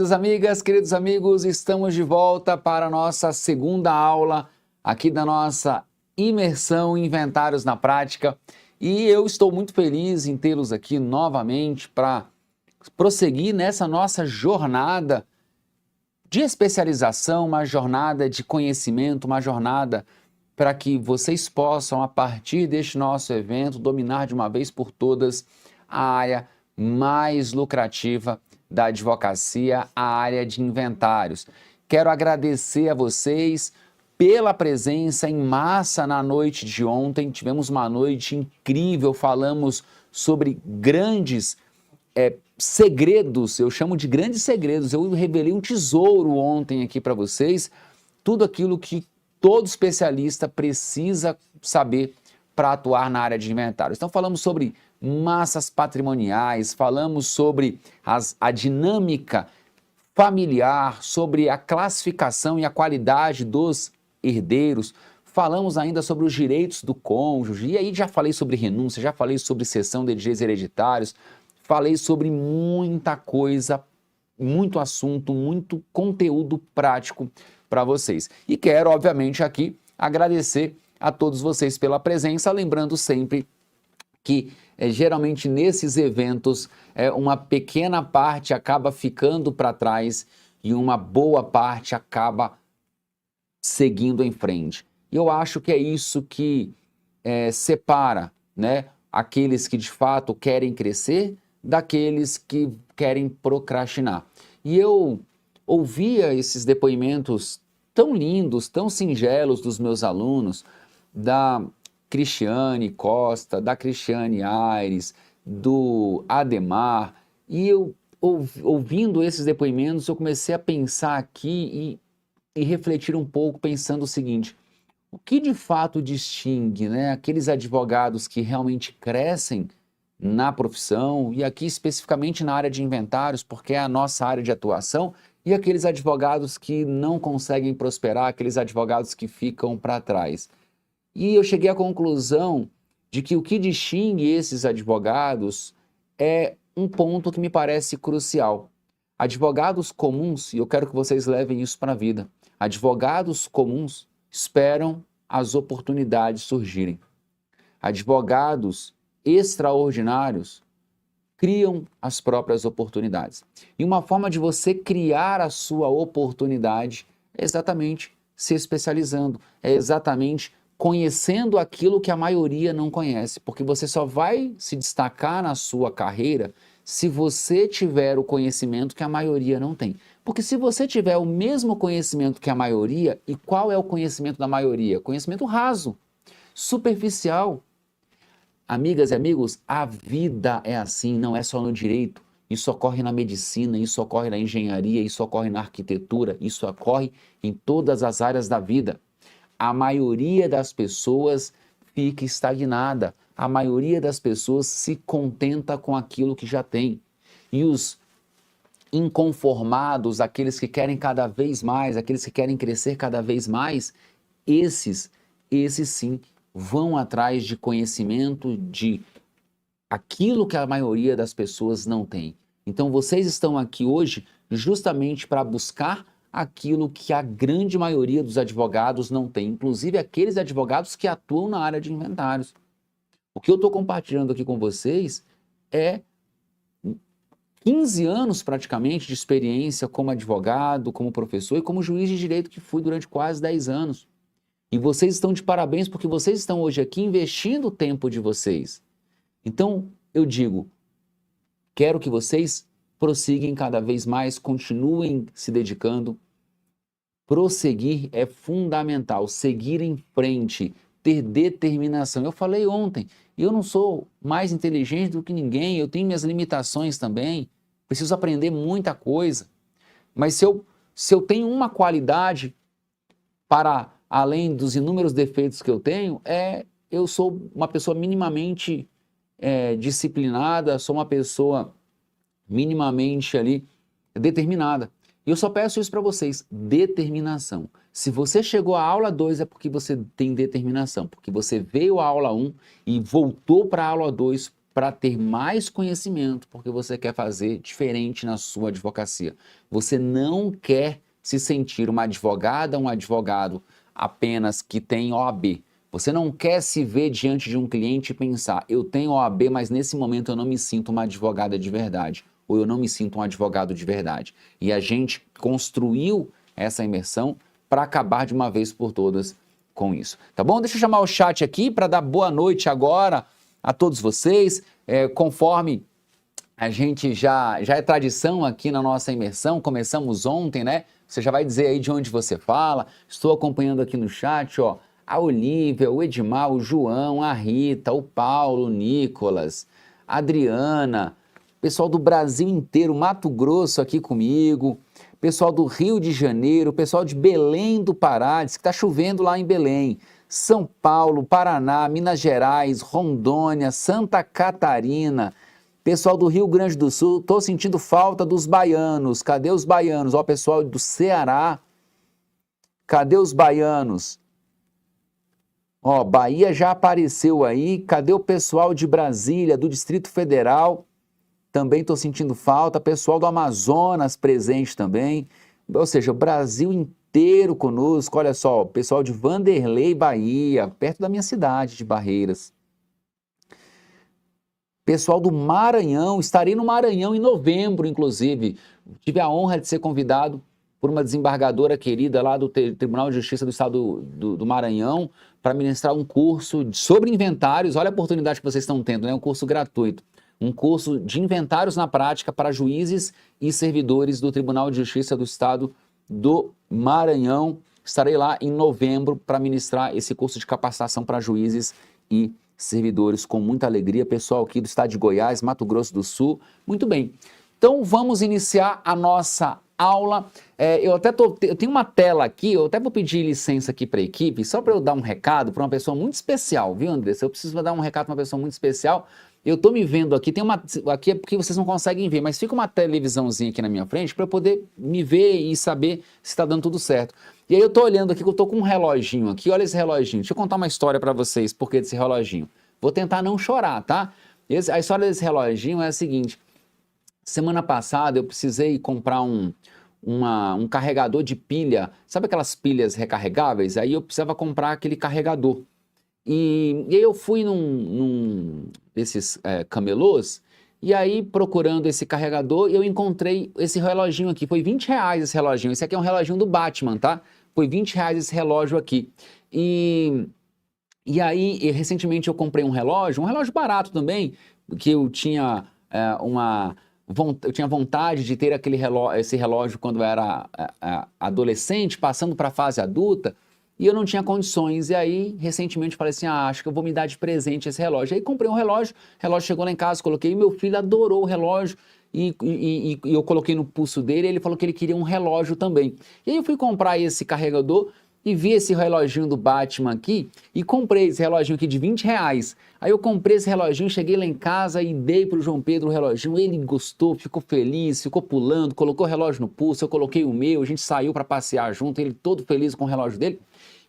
Queridas amigas, queridos amigos, estamos de volta para a nossa segunda aula aqui da nossa imersão em Inventários na Prática. E eu estou muito feliz em tê-los aqui novamente para prosseguir nessa nossa jornada de especialização, uma jornada de conhecimento, uma jornada para que vocês possam, a partir deste nosso evento, dominar de uma vez por todas a área mais lucrativa da advocacia, a área de inventários. Quero agradecer a vocês pela presença em massa na noite de ontem. Tivemos uma noite incrível, falamos sobre grandes segredos, eu chamo de grandes segredos. Eu revelei um tesouro ontem aqui para vocês, tudo aquilo que todo especialista precisa saber para atuar na área de inventários. Então falamos sobre massas patrimoniais, falamos sobre a dinâmica familiar, sobre a classificação e a qualidade dos herdeiros, falamos ainda sobre os direitos do cônjuge, e aí já falei sobre renúncia, já falei sobre cessão de direitos hereditários, falei sobre muita coisa, muito assunto, muito conteúdo prático para vocês. E quero, obviamente, aqui agradecer a todos vocês pela presença, lembrando sempre que geralmente nesses eventos uma pequena parte acaba ficando para trás e uma boa parte acaba seguindo em frente. E eu acho que é isso que separa, né, aqueles que de fato querem crescer daqueles que querem procrastinar. E eu ouvia esses depoimentos tão lindos, tão singelos dos meus alunos, da Cristiane Costa, da Cristiane Aires, do Ademar, e eu, ouvindo esses depoimentos, eu comecei a pensar aqui e refletir um pouco, pensando o seguinte: o que de fato distingue, né, aqueles advogados que realmente crescem na profissão, e aqui especificamente na área de inventários, porque é a nossa área de atuação, e aqueles advogados que não conseguem prosperar, aqueles advogados que ficam para trás? E eu cheguei à conclusão de que o que distingue esses advogados é um ponto que me parece crucial. Advogados comuns, e eu quero que vocês levem isso para a vida, advogados comuns esperam as oportunidades surgirem. Advogados extraordinários criam as próprias oportunidades. E uma forma de você criar a sua oportunidade é exatamente se especializando, é exatamente conhecendo aquilo que a maioria não conhece, porque você só vai se destacar na sua carreira se você tiver o conhecimento que a maioria não tem. Porque se você tiver o mesmo conhecimento que a maioria, e qual é o conhecimento da maioria? Conhecimento raso, superficial. Amigas e amigos, a vida é assim, não é só no direito. Isso ocorre na medicina, isso ocorre na engenharia, isso ocorre na arquitetura, isso ocorre em todas as áreas da vida. A maioria das pessoas fica estagnada, a maioria das pessoas se contenta com aquilo que já tem. E os inconformados, aqueles que querem cada vez mais, aqueles que querem crescer cada vez mais, esses sim vão atrás de conhecimento, de aquilo que a maioria das pessoas não tem. Então vocês estão aqui hoje justamente para buscar aquilo que a grande maioria dos advogados não tem, inclusive aqueles advogados que atuam na área de inventários. O que eu estou compartilhando aqui com vocês é 15 anos praticamente de experiência como advogado, como professor e como juiz de direito, que fui durante quase 10 anos. E vocês estão de parabéns porque vocês estão hoje aqui investindo o tempo de vocês. Então, eu digo, quero que vocês prossigam cada vez mais, continuem se dedicando. Prosseguir é fundamental, seguir em frente, ter determinação. Eu falei ontem, eu não sou mais inteligente do que ninguém, eu tenho minhas limitações também, preciso aprender muita coisa. Mas se eu tenho uma qualidade para além dos inúmeros defeitos que eu tenho, eu sou uma pessoa minimamente disciplinada, sou uma pessoa minimamente ali determinada. E eu só peço isso para vocês, determinação. Se você chegou à aula 2 é porque você tem determinação, porque você veio à aula 1 e voltou para a aula 2 para ter mais conhecimento, porque você quer fazer diferente na sua advocacia. Você não quer se sentir uma advogada, um advogado apenas que tem OAB. Você não quer se ver diante de um cliente e pensar, eu tenho OAB, mas nesse momento eu não me sinto uma advogada de verdade, ou eu não me sinto um advogado de verdade. E a gente construiu essa imersão para acabar de uma vez por todas com isso. Tá bom? Deixa eu chamar o chat aqui para dar boa noite agora a todos vocês. Conforme a gente já é tradição aqui na nossa imersão, começamos ontem, né? Você já vai dizer aí de onde você fala. Estou acompanhando aqui no chat, ó, a Olívia, o Edmar, o João, a Rita, o Paulo, o Nicolas, a Adriana, pessoal do Brasil inteiro, Mato Grosso aqui comigo, pessoal do Rio de Janeiro, pessoal de Belém do Pará, diz que está chovendo lá em Belém, São Paulo, Paraná, Minas Gerais, Rondônia, Santa Catarina, pessoal do Rio Grande do Sul, estou sentindo falta dos baianos, cadê os baianos? Ó, pessoal do Ceará, cadê os baianos? Ó, Bahia já apareceu aí, cadê o pessoal de Brasília, do Distrito Federal? Também estou sentindo falta, pessoal do Amazonas presente também, ou seja, o Brasil inteiro conosco, olha só, pessoal de Vanderlei, Bahia, perto da minha cidade de Barreiras. Pessoal do Maranhão, estarei no Maranhão em novembro, inclusive, tive a honra de ser convidado por uma desembargadora querida lá do Tribunal de Justiça do Estado do Maranhão para ministrar um curso sobre inventários, olha a oportunidade que vocês estão tendo, né? Um curso gratuito. Um curso de inventários na prática para juízes e servidores do Tribunal de Justiça do Estado do Maranhão. Estarei lá em novembro para ministrar esse curso de capacitação para juízes e servidores com muita alegria. Pessoal aqui do estado de Goiás, Mato Grosso do Sul. Muito bem. Então vamos iniciar a nossa aula. Eu tenho uma tela aqui, eu até vou pedir licença aqui para a equipe, só para eu dar um recado para uma pessoa muito especial, viu, Andressa? Eu preciso dar um recado para uma pessoa muito especial. Eu estou me vendo aqui, aqui é porque vocês não conseguem ver, mas fica uma televisãozinha aqui na minha frente para eu poder me ver e saber se está dando tudo certo. E aí eu estou olhando aqui que eu estou com um reloginho aqui, olha esse reloginho. Deixa eu contar uma história para vocês, por que desse reloginho. Vou tentar não chorar, tá? A história desse reloginho é a seguinte, semana passada eu precisei comprar um carregador de pilha, sabe aquelas pilhas recarregáveis? Aí eu precisava comprar aquele carregador. E aí eu fui num desses camelôs, e aí procurando esse carregador, eu encontrei esse reloginho aqui, foi R$20 esse reloginho, esse aqui é um reloginho do Batman, tá? Foi R$20 esse relógio aqui. E aí, recentemente eu comprei um relógio barato também, que eu tinha eu tinha vontade de ter esse relógio quando eu era adolescente, passando para a fase adulta, e eu não tinha condições. E aí, recentemente, falei assim, acho que eu vou me dar de presente esse relógio. Aí comprei um relógio, o relógio chegou lá em casa, coloquei, e meu filho adorou o relógio, e eu coloquei no pulso dele, e ele falou que ele queria um relógio também. E aí eu fui comprar esse carregador, e vi esse reloginho do Batman aqui, e comprei esse reloginho aqui de R$20. Aí eu comprei esse reloginho, cheguei lá em casa e dei pro João Pedro o reloginho, ele gostou, ficou feliz, ficou pulando, colocou o relógio no pulso, eu coloquei o meu, a gente saiu para passear junto, ele todo feliz com o relógio dele.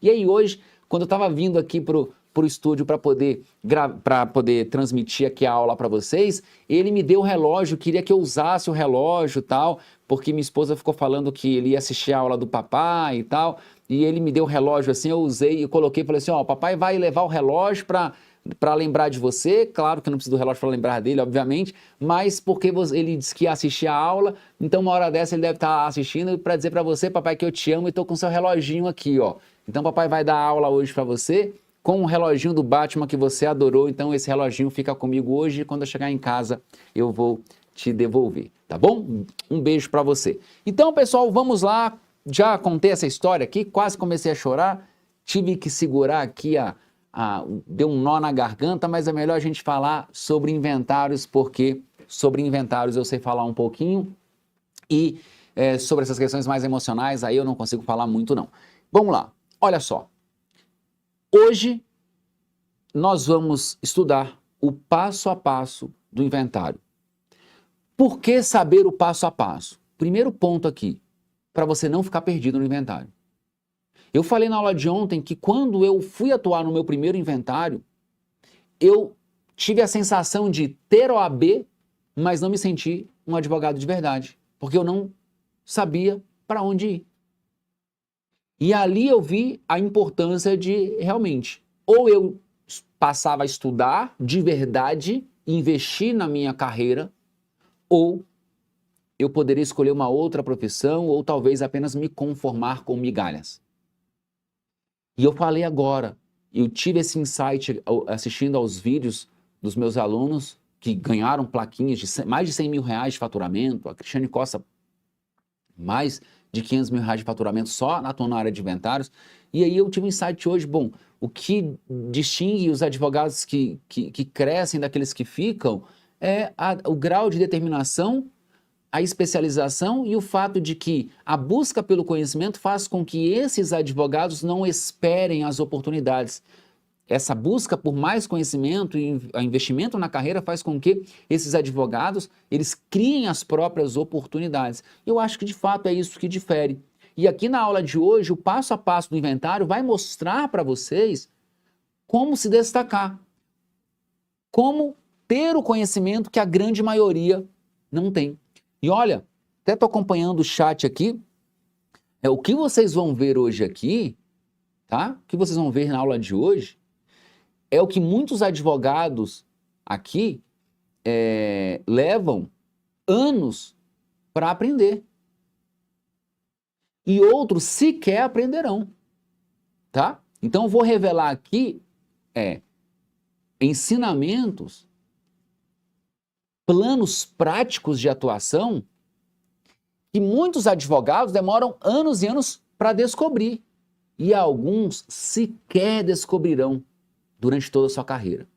E aí hoje, quando eu estava vindo aqui pro estúdio para poder transmitir aqui a aula para vocês, ele me deu o relógio, queria que eu usasse o relógio e tal, porque minha esposa ficou falando que ele ia assistir a aula do papai e tal, e ele me deu o relógio assim, eu usei e coloquei, falei assim, ó, papai vai levar o relógio para lembrar de você, claro que eu não preciso do relógio para lembrar dele, obviamente, mas porque ele disse que ia assistir a aula, então uma hora dessa ele deve estar assistindo para dizer para você, papai, que eu te amo e tô com seu reloginho aqui, ó. Então papai vai dar aula hoje para você com o reloginho do Batman que você adorou, então esse reloginho fica comigo hoje e quando eu chegar em casa eu vou te devolver, tá bom? Um beijo para você. Então, pessoal, vamos lá, já contei essa história aqui, quase comecei a chorar, tive que segurar aqui, deu um nó na garganta, mas é melhor a gente falar sobre inventários, porque sobre inventários eu sei falar um pouquinho e sobre essas questões mais emocionais, aí eu não consigo falar muito não. Vamos lá, olha só. Hoje nós vamos estudar o passo a passo do inventário. Por que saber o passo a passo? Primeiro ponto aqui, para você não ficar perdido no inventário. Eu falei na aula de ontem que quando eu fui atuar no meu primeiro inventário, eu tive a sensação de ter OAB, mas não me senti um advogado de verdade, porque eu não sabia para onde ir. E ali eu vi a importância de realmente, ou eu passava a estudar de verdade, investir na minha carreira, ou eu poderia escolher uma outra profissão, ou talvez apenas me conformar com migalhas. E eu falei agora, eu tive esse insight assistindo aos vídeos dos meus alunos que ganharam plaquinhas de mais de 100 mil reais de faturamento, a Cristiane Costa, mais de 500 mil reais de faturamento só atuando na área de inventários. E aí eu tive um insight hoje, bom, o que distingue os advogados que crescem daqueles que ficam é o grau de determinação, a especialização e o fato de que a busca pelo conhecimento faz com que esses advogados não esperem as oportunidades. Essa busca por mais conhecimento e investimento na carreira faz com que esses advogados, eles criem as próprias oportunidades. Eu acho que de fato é isso que difere. E aqui na aula de hoje, o passo a passo do inventário vai mostrar para vocês como se destacar, como ter o conhecimento que a grande maioria não tem. E olha, até estou acompanhando o chat aqui, o que vocês vão ver hoje aqui, tá? O que vocês vão ver na aula de hoje, é o que muitos advogados aqui levam anos para aprender. E outros sequer aprenderão, tá? Então eu vou revelar aqui ensinamentos, planos práticos de atuação que muitos advogados demoram anos e anos para descobrir. E alguns sequer descobrirão durante toda a sua carreira.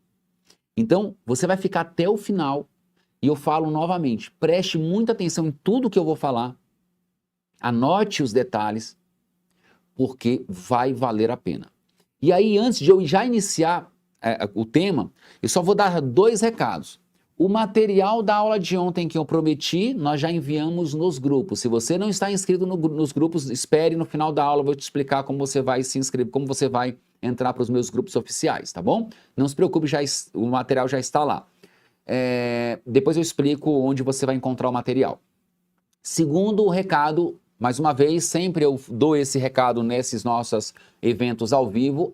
Então, você vai ficar até o final e eu falo novamente, preste muita atenção em tudo que eu vou falar, anote os detalhes, porque vai valer a pena. E aí, antes de eu já iniciar o tema, eu só vou dar 2 recados. O material da aula de ontem que eu prometi, nós já enviamos nos grupos. Se você não está inscrito nos grupos, espere no final da aula, eu vou te explicar como você vai se inscrever, como você vai entrar para os meus grupos oficiais, tá bom? Não se preocupe, o material já está lá. Depois eu explico onde você vai encontrar o material. Segundo recado, mais uma vez, sempre eu dou esse recado nesses nossos eventos ao vivo,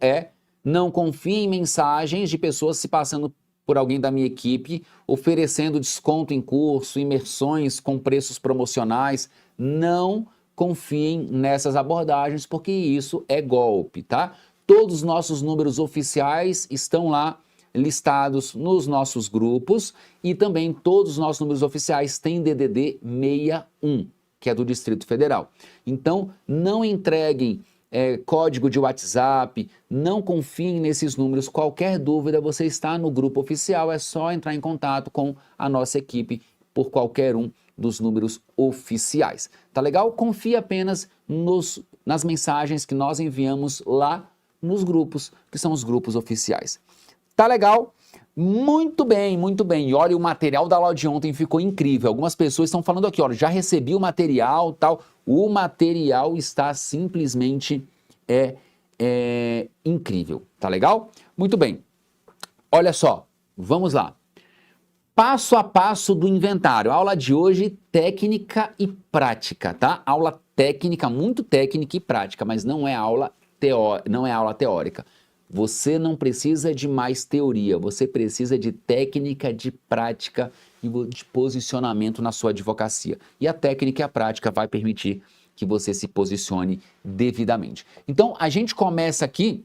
não confie em mensagens de pessoas se passando por alguém da minha equipe, oferecendo desconto em curso, imersões com preços promocionais. Não confiem nessas abordagens, porque isso é golpe, tá? Todos os nossos números oficiais estão lá listados nos nossos grupos e também todos os nossos números oficiais têm DDD 61, que é do Distrito Federal. Então, não entreguem código de WhatsApp, não confiem nesses números. Qualquer dúvida, você está no grupo oficial, é só entrar em contato com a nossa equipe por qualquer um dos números oficiais. Tá legal? Confie apenas nas mensagens que nós enviamos lá nos grupos, que são os grupos oficiais. Tá legal? Muito bem, muito bem. E olha, o material da aula de ontem ficou incrível. Algumas pessoas estão falando aqui, olha, já recebi o material, tal. O material está simplesmente incrível, tá legal? Muito bem. Olha só, vamos lá. Passo a passo do inventário. Aula de hoje, técnica e prática, tá? Aula técnica, muito técnica e prática, mas não é aula teórica. Você não precisa de mais teoria, você precisa de técnica, de prática e de posicionamento na sua advocacia. E a técnica e a prática vai permitir que você se posicione devidamente. Então, a gente começa aqui,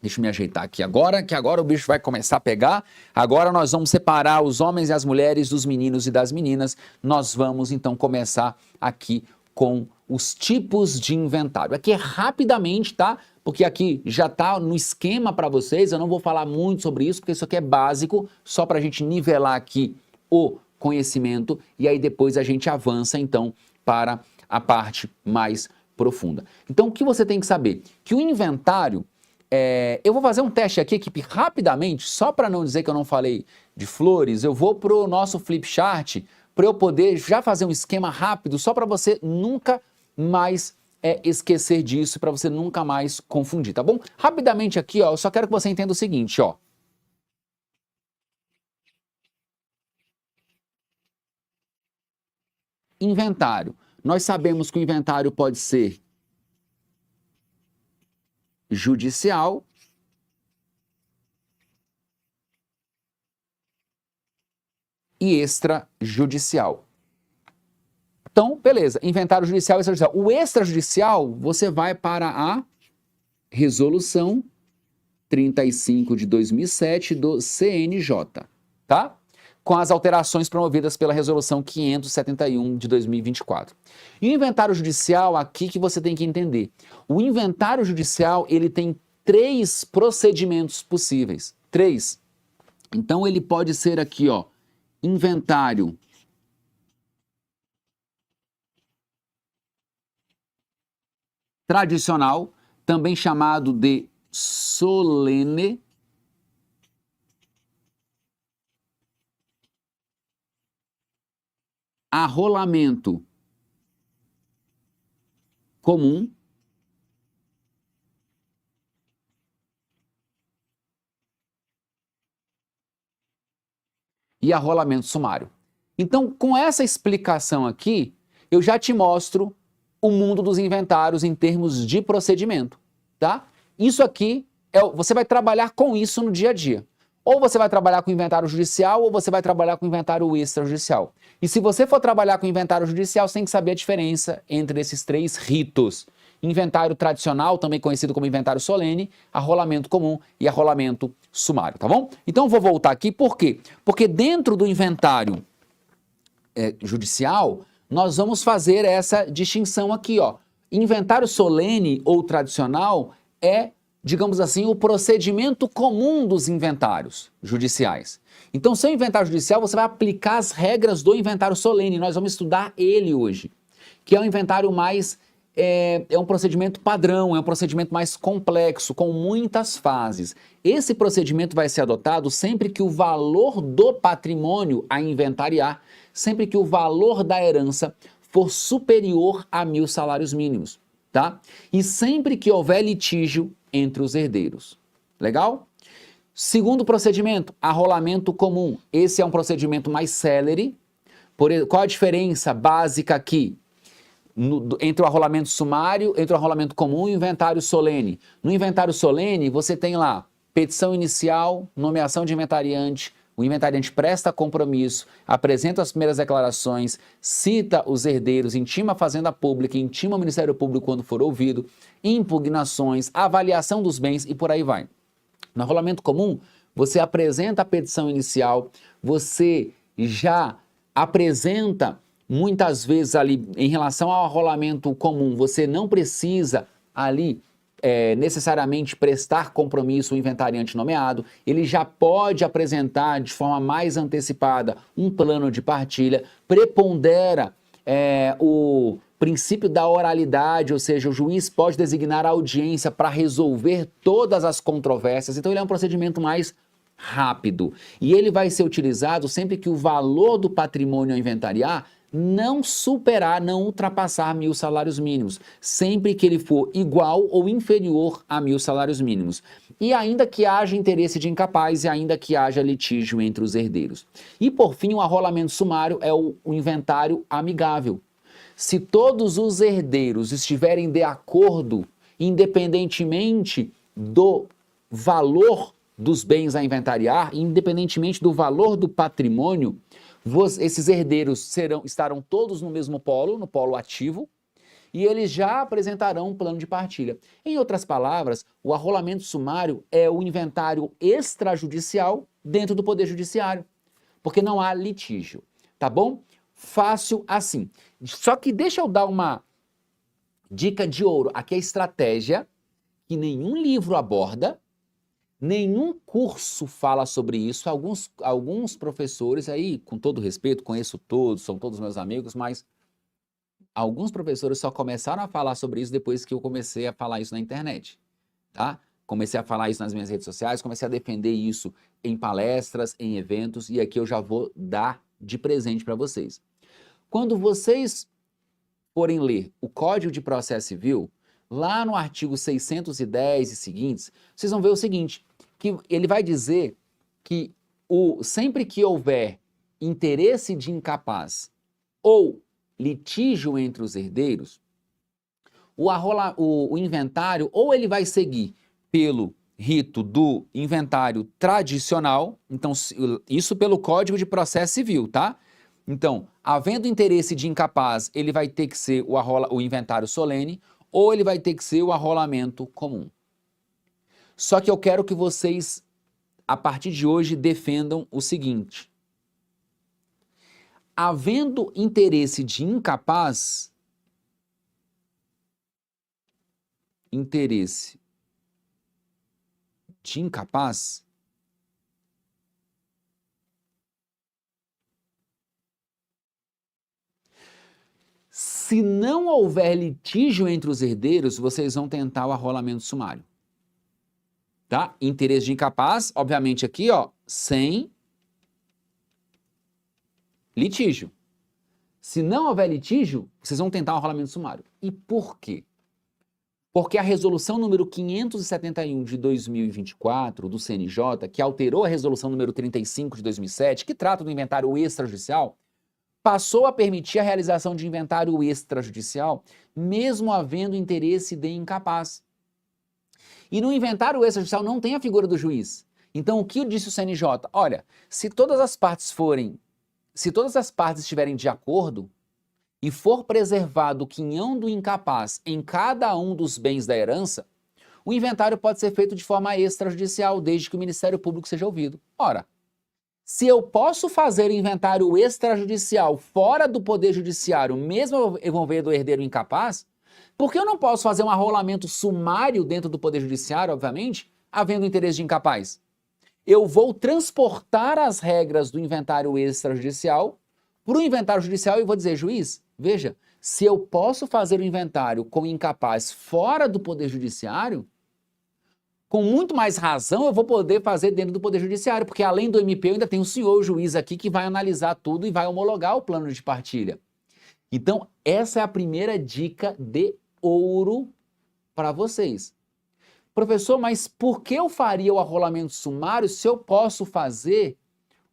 deixa eu me ajeitar aqui agora, que agora o bicho vai começar a pegar. Agora nós vamos separar os homens e as mulheres dos meninos e das meninas. Nós vamos, então, começar aqui com os tipos de inventário. Aqui é rapidamente, tá? Porque aqui já está no esquema para vocês, eu não vou falar muito sobre isso, porque isso aqui é básico, só para a gente nivelar aqui o conhecimento, e aí depois a gente avança, então, para a parte mais profunda. Então, o que você tem que saber? Que o inventário, eu vou fazer um teste aqui, equipe, rapidamente, só para não dizer que eu não falei de flores, eu vou para o nosso flipchart, para eu poder já fazer um esquema rápido, só para você nunca mais esquecer disso, para você nunca mais confundir, tá bom? Rapidamente aqui, ó, eu só quero que você entenda o seguinte, ó. inventário. Nós sabemos que o inventário pode ser judicial e extrajudicial. Então, beleza, inventário judicial e extrajudicial. O extrajudicial, você vai para a resolução 35 de 2007 do CNJ, tá? Com as alterações promovidas pela resolução 571 de 2024. E o inventário judicial, aqui que você tem que entender. O inventário judicial, ele tem 3 procedimentos possíveis. 3. Então, ele pode ser aqui, ó, inventário tradicional, também chamado de solene, arrolamento comum e arrolamento sumário. Então, com essa explicação aqui, eu já te mostro o mundo dos inventários em termos de procedimento, tá? Isso aqui, você vai trabalhar com isso no dia a dia. Ou você vai trabalhar com inventário judicial, ou você vai trabalhar com inventário extrajudicial. E se você for trabalhar com inventário judicial, você tem que saber a diferença entre esses 3 ritos. Inventário tradicional, também conhecido como inventário solene, arrolamento comum e arrolamento sumário, tá bom? Então eu vou voltar aqui, por quê? Porque dentro do inventário judicial, nós vamos fazer essa distinção aqui, ó. Inventário solene ou tradicional é, digamos assim, o procedimento comum dos inventários judiciais. Então, seu inventário judicial, você vai aplicar as regras do inventário solene. Nós vamos estudar ele hoje, que é um inventário mais... É um procedimento padrão, é um procedimento mais complexo, com muitas fases. Esse procedimento vai ser adotado sempre que o valor do patrimônio a inventariar, sempre que o valor da herança for superior a 1.000 salários mínimos, tá? E sempre que houver litígio entre os herdeiros. Legal? Segundo procedimento, arrolamento comum. Esse é um procedimento mais célere. Qual a diferença básica aqui? Entre o arrolamento sumário, entre o arrolamento comum e o inventário solene. No inventário solene, você tem lá petição inicial, nomeação de inventariante, o inventariante presta compromisso, apresenta as primeiras declarações, cita os herdeiros, intima a Fazenda Pública, intima o Ministério Público quando for ouvido, impugnações, avaliação dos bens e por aí vai. No arrolamento comum, você apresenta a petição inicial, você já apresenta... Muitas vezes ali, em relação ao arrolamento comum, você não precisa ali necessariamente prestar compromisso ao inventariante nomeado, ele já pode apresentar de forma mais antecipada um plano de partilha, prepondera o princípio da oralidade, ou seja, o juiz pode designar a audiência para resolver todas as controvérsias, então ele é um procedimento mais rápido. E ele vai ser utilizado sempre que o valor do patrimônio a inventariar não superar, não ultrapassar 1.000 salários mínimos, sempre que ele for igual ou inferior a 1.000 salários mínimos. E ainda que haja interesse de incapaz e ainda que haja litígio entre os herdeiros. E por fim, o arrolamento sumário é o inventário amigável. Se todos os herdeiros estiverem de acordo, independentemente do valor dos bens a inventariar, independentemente do valor do patrimônio, esses herdeiros estarão todos no mesmo polo, no polo ativo, e eles já apresentarão um plano de partilha. Em outras palavras, o arrolamento sumário é o inventário extrajudicial dentro do Poder Judiciário, porque não há litígio, tá bom? Fácil assim. Só que deixa eu dar uma dica de ouro. Aqui é a estratégia que nenhum livro aborda, nenhum curso fala sobre isso. Alguns professores aí, com todo respeito, conheço todos, são todos meus amigos, mas alguns professores só começaram a falar sobre isso depois que eu comecei a falar isso na internet, tá? Comecei a falar isso nas minhas redes sociais, comecei a defender isso em palestras, em eventos, e aqui eu já vou dar de presente para vocês. Quando vocês forem ler o Código de Processo Civil, lá no artigo 610 e seguintes, vocês vão ver o seguinte, que ele vai dizer que sempre que houver interesse de incapaz ou litígio entre os herdeiros, o inventário ou ele vai seguir pelo rito do inventário tradicional, então isso pelo Código de Processo Civil, tá? Então, havendo interesse de incapaz, ele vai ter que ser o inventário solene ou ele vai ter que ser o arrolamento comum. Só que eu quero que vocês, a partir de hoje, defendam o seguinte: havendo interesse de incapaz, se não houver litígio entre os herdeiros, vocês vão tentar o arrolamento sumário. Tá? Interesse de incapaz, obviamente aqui, ó, sem litígio. Se não houver litígio, vocês vão tentar o arrolamento sumário. E por quê? Porque a resolução número 571 de 2024 do CNJ, que alterou a resolução número 35 de 2007, que trata do inventário extrajudicial, passou a permitir a realização de inventário extrajudicial, mesmo havendo interesse de incapaz. E no inventário extrajudicial não tem a figura do juiz. Então, o que disse o CNJ? Olha, se todas as partes estiverem de acordo e for preservado o quinhão do incapaz em cada um dos bens da herança, o inventário pode ser feito de forma extrajudicial, desde que o Ministério Público seja ouvido. Ora, se eu posso fazer o inventário extrajudicial fora do Poder Judiciário, mesmo envolvendo o herdeiro incapaz, por que eu não posso fazer um arrolamento sumário dentro do Poder Judiciário, obviamente, havendo interesse de incapaz? Eu vou transportar as regras do inventário extrajudicial para o inventário judicial e vou dizer, juiz, veja, se eu posso fazer o inventário com incapaz fora do Poder Judiciário, com muito mais razão eu vou poder fazer dentro do Poder Judiciário, porque além do MP eu ainda tem o senhor juiz aqui que vai analisar tudo e vai homologar o plano de partilha. Então, essa é a primeira dica de ouro para vocês. Professor, mas por que eu faria o arrolamento sumário se eu posso fazer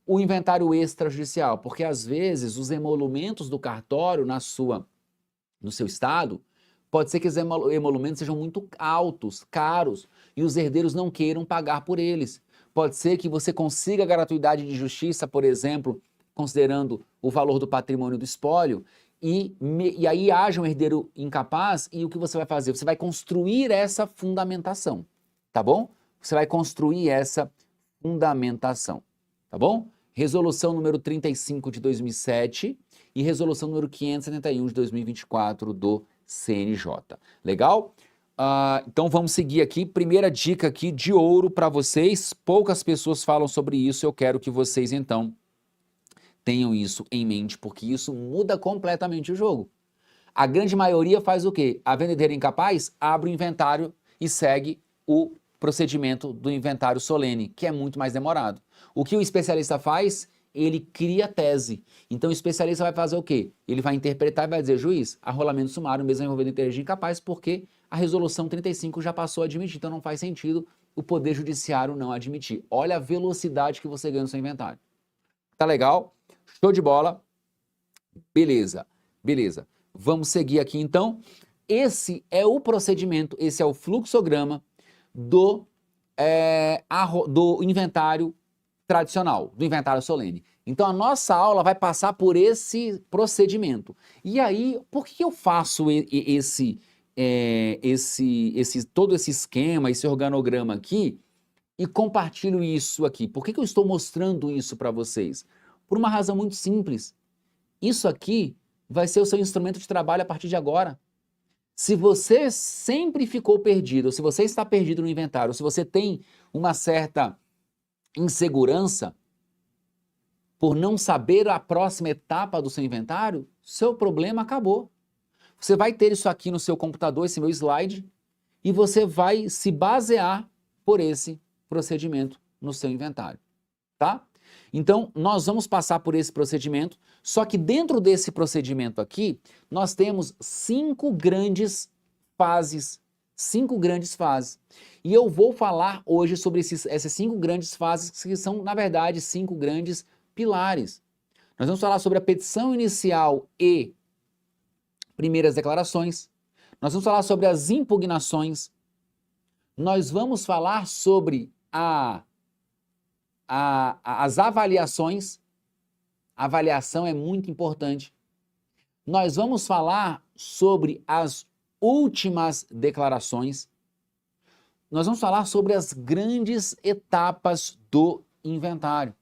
o inventário extrajudicial? Porque às vezes os emolumentos do cartório no seu estado, pode ser que os emolumentos sejam muito altos, caros, e os herdeiros não queiram pagar por eles. Pode ser que você consiga gratuidade de justiça, por exemplo, considerando o valor do patrimônio do espólio, e aí haja um herdeiro incapaz, e o que você vai fazer? Você vai construir essa fundamentação, tá bom? Você vai construir essa fundamentação, tá bom? Resolução número 35 de 2007 e resolução número 571 de 2024 do CNJ. Legal? Então vamos seguir aqui. Primeira dica aqui de ouro para vocês. Poucas pessoas falam sobre isso, eu quero que vocês então tenham isso em mente, porque isso muda completamente o jogo. A grande maioria faz o quê? A vendedeira incapaz abre o inventário e segue o procedimento do inventário solene, que é muito mais demorado. O que o especialista faz? Ele cria tese. Então o especialista vai fazer o quê? Ele vai interpretar e vai dizer, juiz, arrolamento sumário mesmo envolvendo interesse de incapaz, porque a resolução 35 já passou a admitir, então não faz sentido o Poder Judiciário não admitir. Olha a velocidade que você ganha no seu inventário. Tá legal? Show de bola? Beleza, beleza. Vamos seguir aqui então. Esse é o procedimento, esse é o fluxograma do inventário tradicional, do inventário solene. Então a nossa aula vai passar por esse procedimento. E aí, por que eu faço todo esse esquema, esse organograma aqui e compartilho isso aqui? Por que eu estou mostrando isso para vocês? Por uma razão muito simples. Isso aqui vai ser o seu instrumento de trabalho a partir de agora. Se você sempre ficou perdido, ou se você está perdido no inventário, ou se você tem uma certa insegurança por não saber a próxima etapa do seu inventário, seu problema acabou. Você vai ter isso aqui no seu computador, esse meu slide, e você vai se basear por esse procedimento no seu inventário, tá? Então, nós vamos passar por esse procedimento, só que dentro desse procedimento aqui, nós temos 5 grandes fases. 5 grandes fases. E eu vou falar hoje sobre essas 5 grandes fases, que são, na verdade, 5 grandes pilares. Nós vamos falar sobre a petição inicial e primeiras declarações, nós vamos falar sobre as impugnações, nós vamos falar sobre as avaliações. A avaliação é muito importante. Nós vamos falar sobre as últimas declarações. Nós vamos falar sobre as grandes etapas do inventário.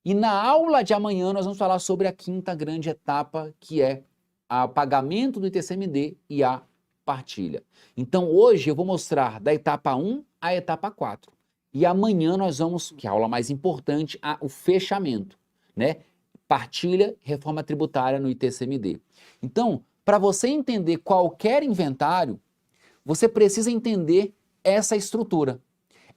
E na aula de amanhã nós vamos falar sobre a quinta grande etapa, que é o pagamento do ITCMD e a partilha. Então hoje eu vou mostrar da etapa 1 à etapa 4. E amanhã nós vamos, que é a aula mais importante, o fechamento, né? Partilha, reforma tributária no ITCMD. Então, para você entender qualquer inventário, você precisa entender essa estrutura.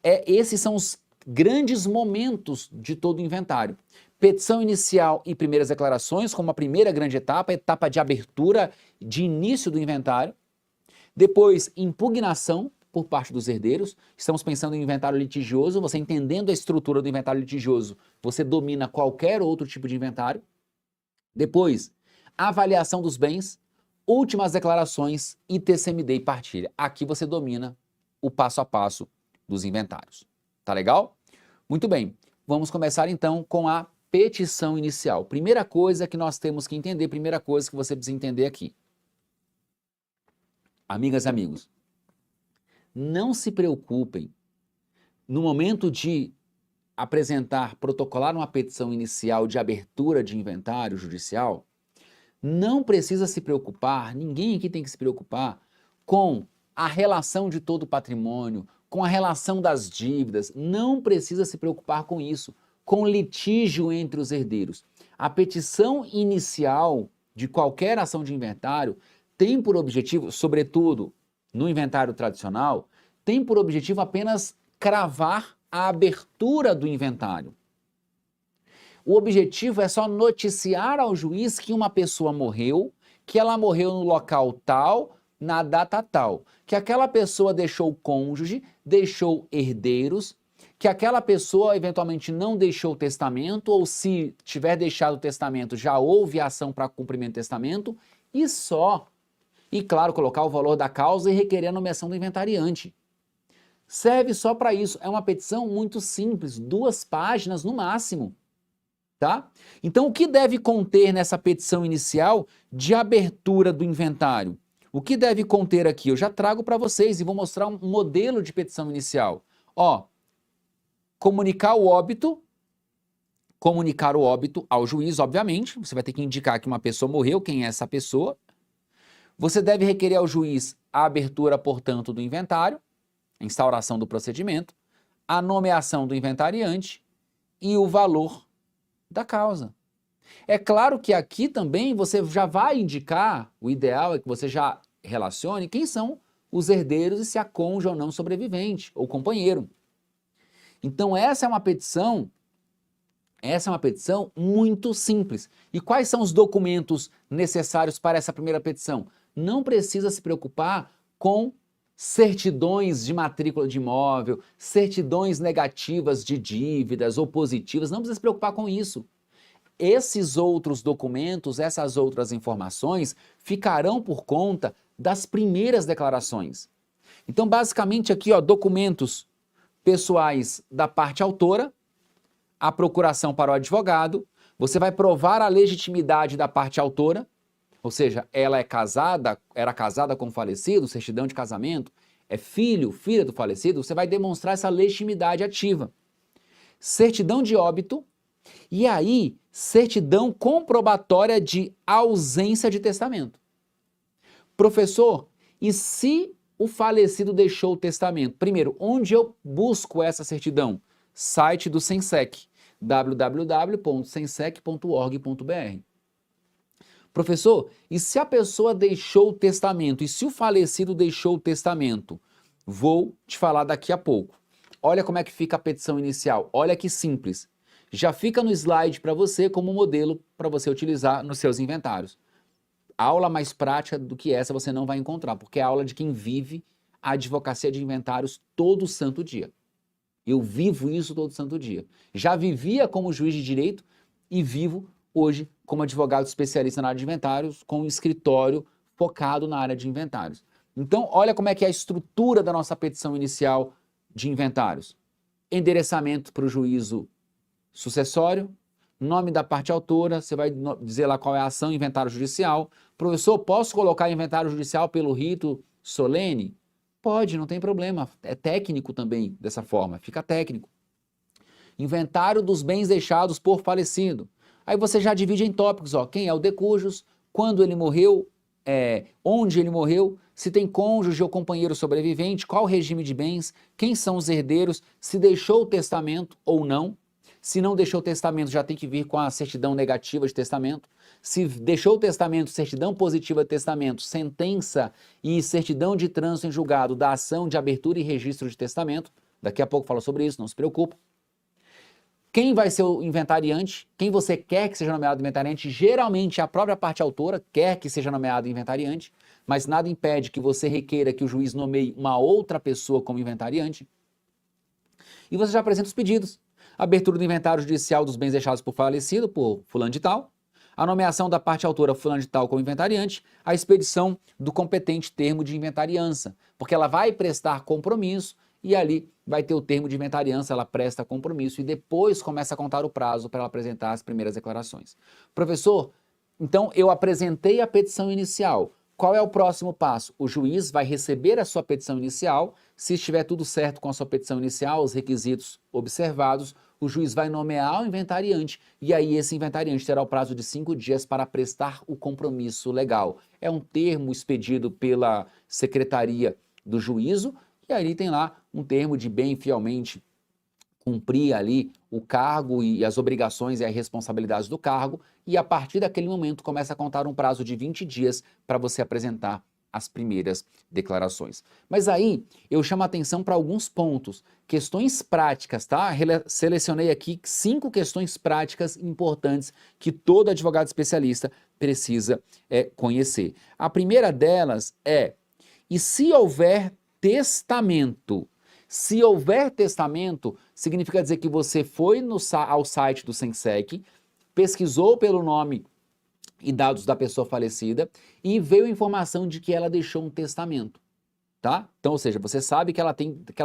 Esses são os grandes momentos de todo o inventário. Petição inicial e primeiras declarações, como a primeira grande etapa, a etapa de abertura, de início do inventário. Depois, impugnação por parte dos herdeiros. Estamos pensando em inventário litigioso. Você entendendo a estrutura do inventário litigioso, você domina qualquer outro tipo de inventário. Depois, avaliação dos bens, últimas declarações, ITCMD e partilha. Aqui você domina o passo a passo dos inventários. Tá legal? Muito bem. Vamos começar então com a petição inicial. Primeira coisa que nós temos que entender, primeira coisa que você precisa entender aqui. Amigas e amigos, não se preocupem no momento de protocolar uma petição inicial de abertura de inventário judicial. Não precisa se preocupar, ninguém aqui tem que se preocupar com a relação de todo o patrimônio, com a relação das dívidas. Não precisa se preocupar com isso, com litígio entre os herdeiros. A petição inicial de qualquer ação de inventário tem por objetivo, sobretudo no inventário tradicional, tem por objetivo apenas cravar a abertura do inventário. O objetivo é só noticiar ao juiz que uma pessoa morreu, que ela morreu no local tal, na data tal, que aquela pessoa deixou cônjuge, deixou herdeiros, que aquela pessoa eventualmente não deixou testamento, ou se tiver deixado o testamento, já houve ação para cumprimento do testamento, e só. E, claro, colocar o valor da causa e requerer a nomeação do inventariante. Serve só para isso. É uma petição muito simples, 2 páginas no máximo. Tá? Então, o que deve conter nessa petição inicial de abertura do inventário? O que deve conter aqui? Eu já trago para vocês e vou mostrar um modelo de petição inicial. Ó, comunicar o óbito ao juiz, obviamente. Você vai ter que indicar que uma pessoa morreu, quem é essa pessoa. Você deve requerer ao juiz a abertura, portanto, do inventário, a instauração do procedimento, a nomeação do inventariante e o valor da causa. É claro que aqui também você já vai indicar, o ideal é que você já relacione quem são os herdeiros e se há cônjuge ou não sobrevivente, ou companheiro. Então essa é uma petição muito simples. E quais são os documentos necessários para essa primeira petição? Não precisa se preocupar com certidões de matrícula de imóvel, certidões negativas de dívidas ou positivas, não precisa se preocupar com isso. Esses outros documentos, essas outras informações ficarão por conta das primeiras declarações. Então, basicamente aqui, ó, documentos pessoais da parte autora, a procuração para o advogado, você vai provar a legitimidade da parte autora, ou seja, ela era casada com o falecido, certidão de casamento, é filha do falecido, você vai demonstrar essa legitimidade ativa. Certidão de óbito, e aí, certidão comprobatória de ausência de testamento. Professor, e se o falecido deixou o testamento? Primeiro, onde eu busco essa certidão? Site do Sensec, www.sensec.org.br. Professor, e se a pessoa deixou o testamento? E se o falecido deixou o testamento? Vou te falar daqui a pouco. Olha como é que fica a petição inicial. Olha que simples. Já fica no slide para você como modelo para você utilizar nos seus inventários. Aula mais prática do que essa você não vai encontrar, porque é a aula de quem vive a advocacia de inventários todo santo dia. Eu vivo isso todo santo dia. Já vivia como juiz de direito e vivo hoje como advogado especialista na área de inventários, com um escritório focado na área de inventários. Então, olha como é que é a estrutura da nossa petição inicial de inventários. Endereçamento para o juízo sucessório, nome da parte autora, você vai dizer lá qual é a ação, inventário judicial. Professor, posso colocar inventário judicial pelo rito solene? Pode, não tem problema. É técnico também dessa forma, fica técnico. Inventário dos bens deixados por falecido. Aí você já divide em tópicos, ó, quem é o de cujos, quando ele morreu, onde ele morreu, se tem cônjuge ou companheiro sobrevivente, qual o regime de bens, quem são os herdeiros, se deixou o testamento ou não. Se não deixou o testamento, já tem que vir com a certidão negativa de testamento. Se deixou o testamento, certidão positiva de testamento, sentença e certidão de trânsito em julgado da ação de abertura e registro de testamento. Daqui a pouco falo sobre isso, não se preocupe. Quem vai ser o inventariante? Quem você quer que seja nomeado inventariante? Geralmente a própria parte autora quer que seja nomeado inventariante, mas nada impede que você requeira que o juiz nomeie uma outra pessoa como inventariante. E você já apresenta os pedidos. Abertura do inventário judicial dos bens deixados por falecido, por fulano de tal, a nomeação da parte autora fulano de tal como inventariante, a expedição do competente termo de inventariança, porque ela vai prestar compromisso e ali vai ter o termo de inventariança, ela presta compromisso e depois começa a contar o prazo para ela apresentar as primeiras declarações. Professor, então eu apresentei a petição inicial. Qual é o próximo passo? O juiz vai receber a sua petição inicial, se estiver tudo certo com a sua petição inicial, os requisitos observados, o juiz vai nomear o inventariante e aí esse inventariante terá o prazo de 5 dias para prestar o compromisso legal. É um termo expedido pela secretaria do juízo e aí tem lá um termo de bem fielmente cumprir ali o cargo e as obrigações e as responsabilidades do cargo, e a partir daquele momento começa a contar um prazo de 20 dias para você apresentar as primeiras declarações. Mas aí eu chamo a atenção para alguns pontos, questões práticas, tá? Selecionei aqui 5 questões práticas importantes que todo advogado especialista precisa conhecer. A primeira delas é, e se houver testamento? Se houver testamento, significa dizer que você foi ao site do SENSEC, pesquisou pelo nome e dados da pessoa falecida e veio a informação de que ela deixou um testamento, tá? Então, ou seja, você sabe que ela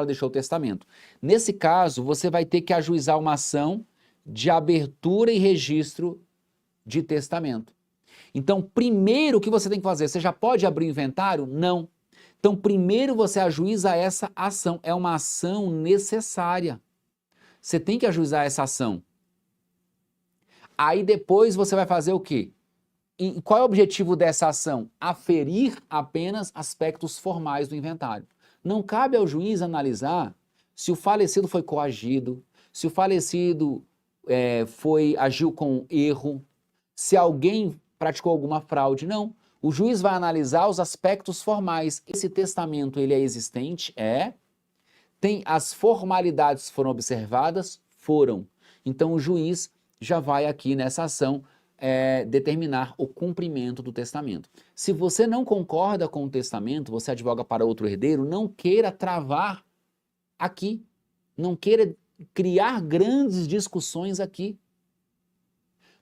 deixou o testamento. Nesse caso, você vai ter que ajuizar uma ação de abertura e registro de testamento. Então, primeiro o que você tem que fazer? Você já pode abrir o inventário? Não. Então, primeiro você ajuiza essa ação. É uma ação necessária. Você tem que ajuizar essa ação. Aí depois você vai fazer o quê? E qual é o objetivo dessa ação? Aferir apenas aspectos formais do inventário. Não cabe ao juiz analisar se o falecido foi coagido, se o falecido agiu com erro, se alguém praticou alguma fraude. Não. O juiz vai analisar os aspectos formais. Esse testamento ele é existente? As formalidades foram observadas? Foram. Então o juiz já vai aqui nessa ação determinar o cumprimento do testamento. Se você não concorda com o testamento, você advoga para outro herdeiro, não queira travar aqui. Não queira criar grandes discussões aqui.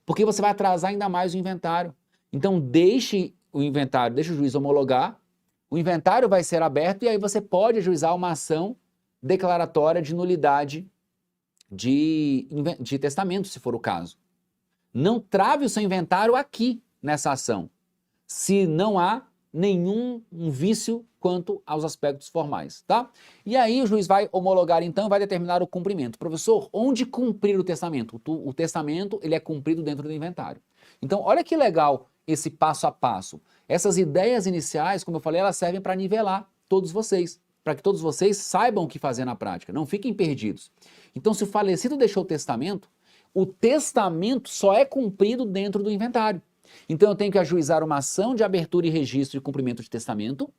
Porque você vai atrasar ainda mais o inventário. Então deixe o inventário, deixa o juiz homologar, o inventário vai ser aberto e aí você pode ajuizar uma ação declaratória de nulidade de testamento, se for o caso. Não trave o seu inventário aqui nessa ação, se não há nenhum vício quanto aos aspectos formais, tá? E aí o juiz vai homologar então, vai determinar o cumprimento. Professor, onde cumprir o testamento? O testamento ele é cumprido dentro do inventário. Então, olha que legal esse passo a passo. Essas ideias iniciais, como eu falei, elas servem para nivelar todos vocês, para que todos vocês saibam o que fazer na prática, não fiquem perdidos. Então, se o falecido deixou o testamento só é cumprido dentro do inventário. Então, eu tenho que ajuizar uma ação de abertura e registro e cumprimento de testamento.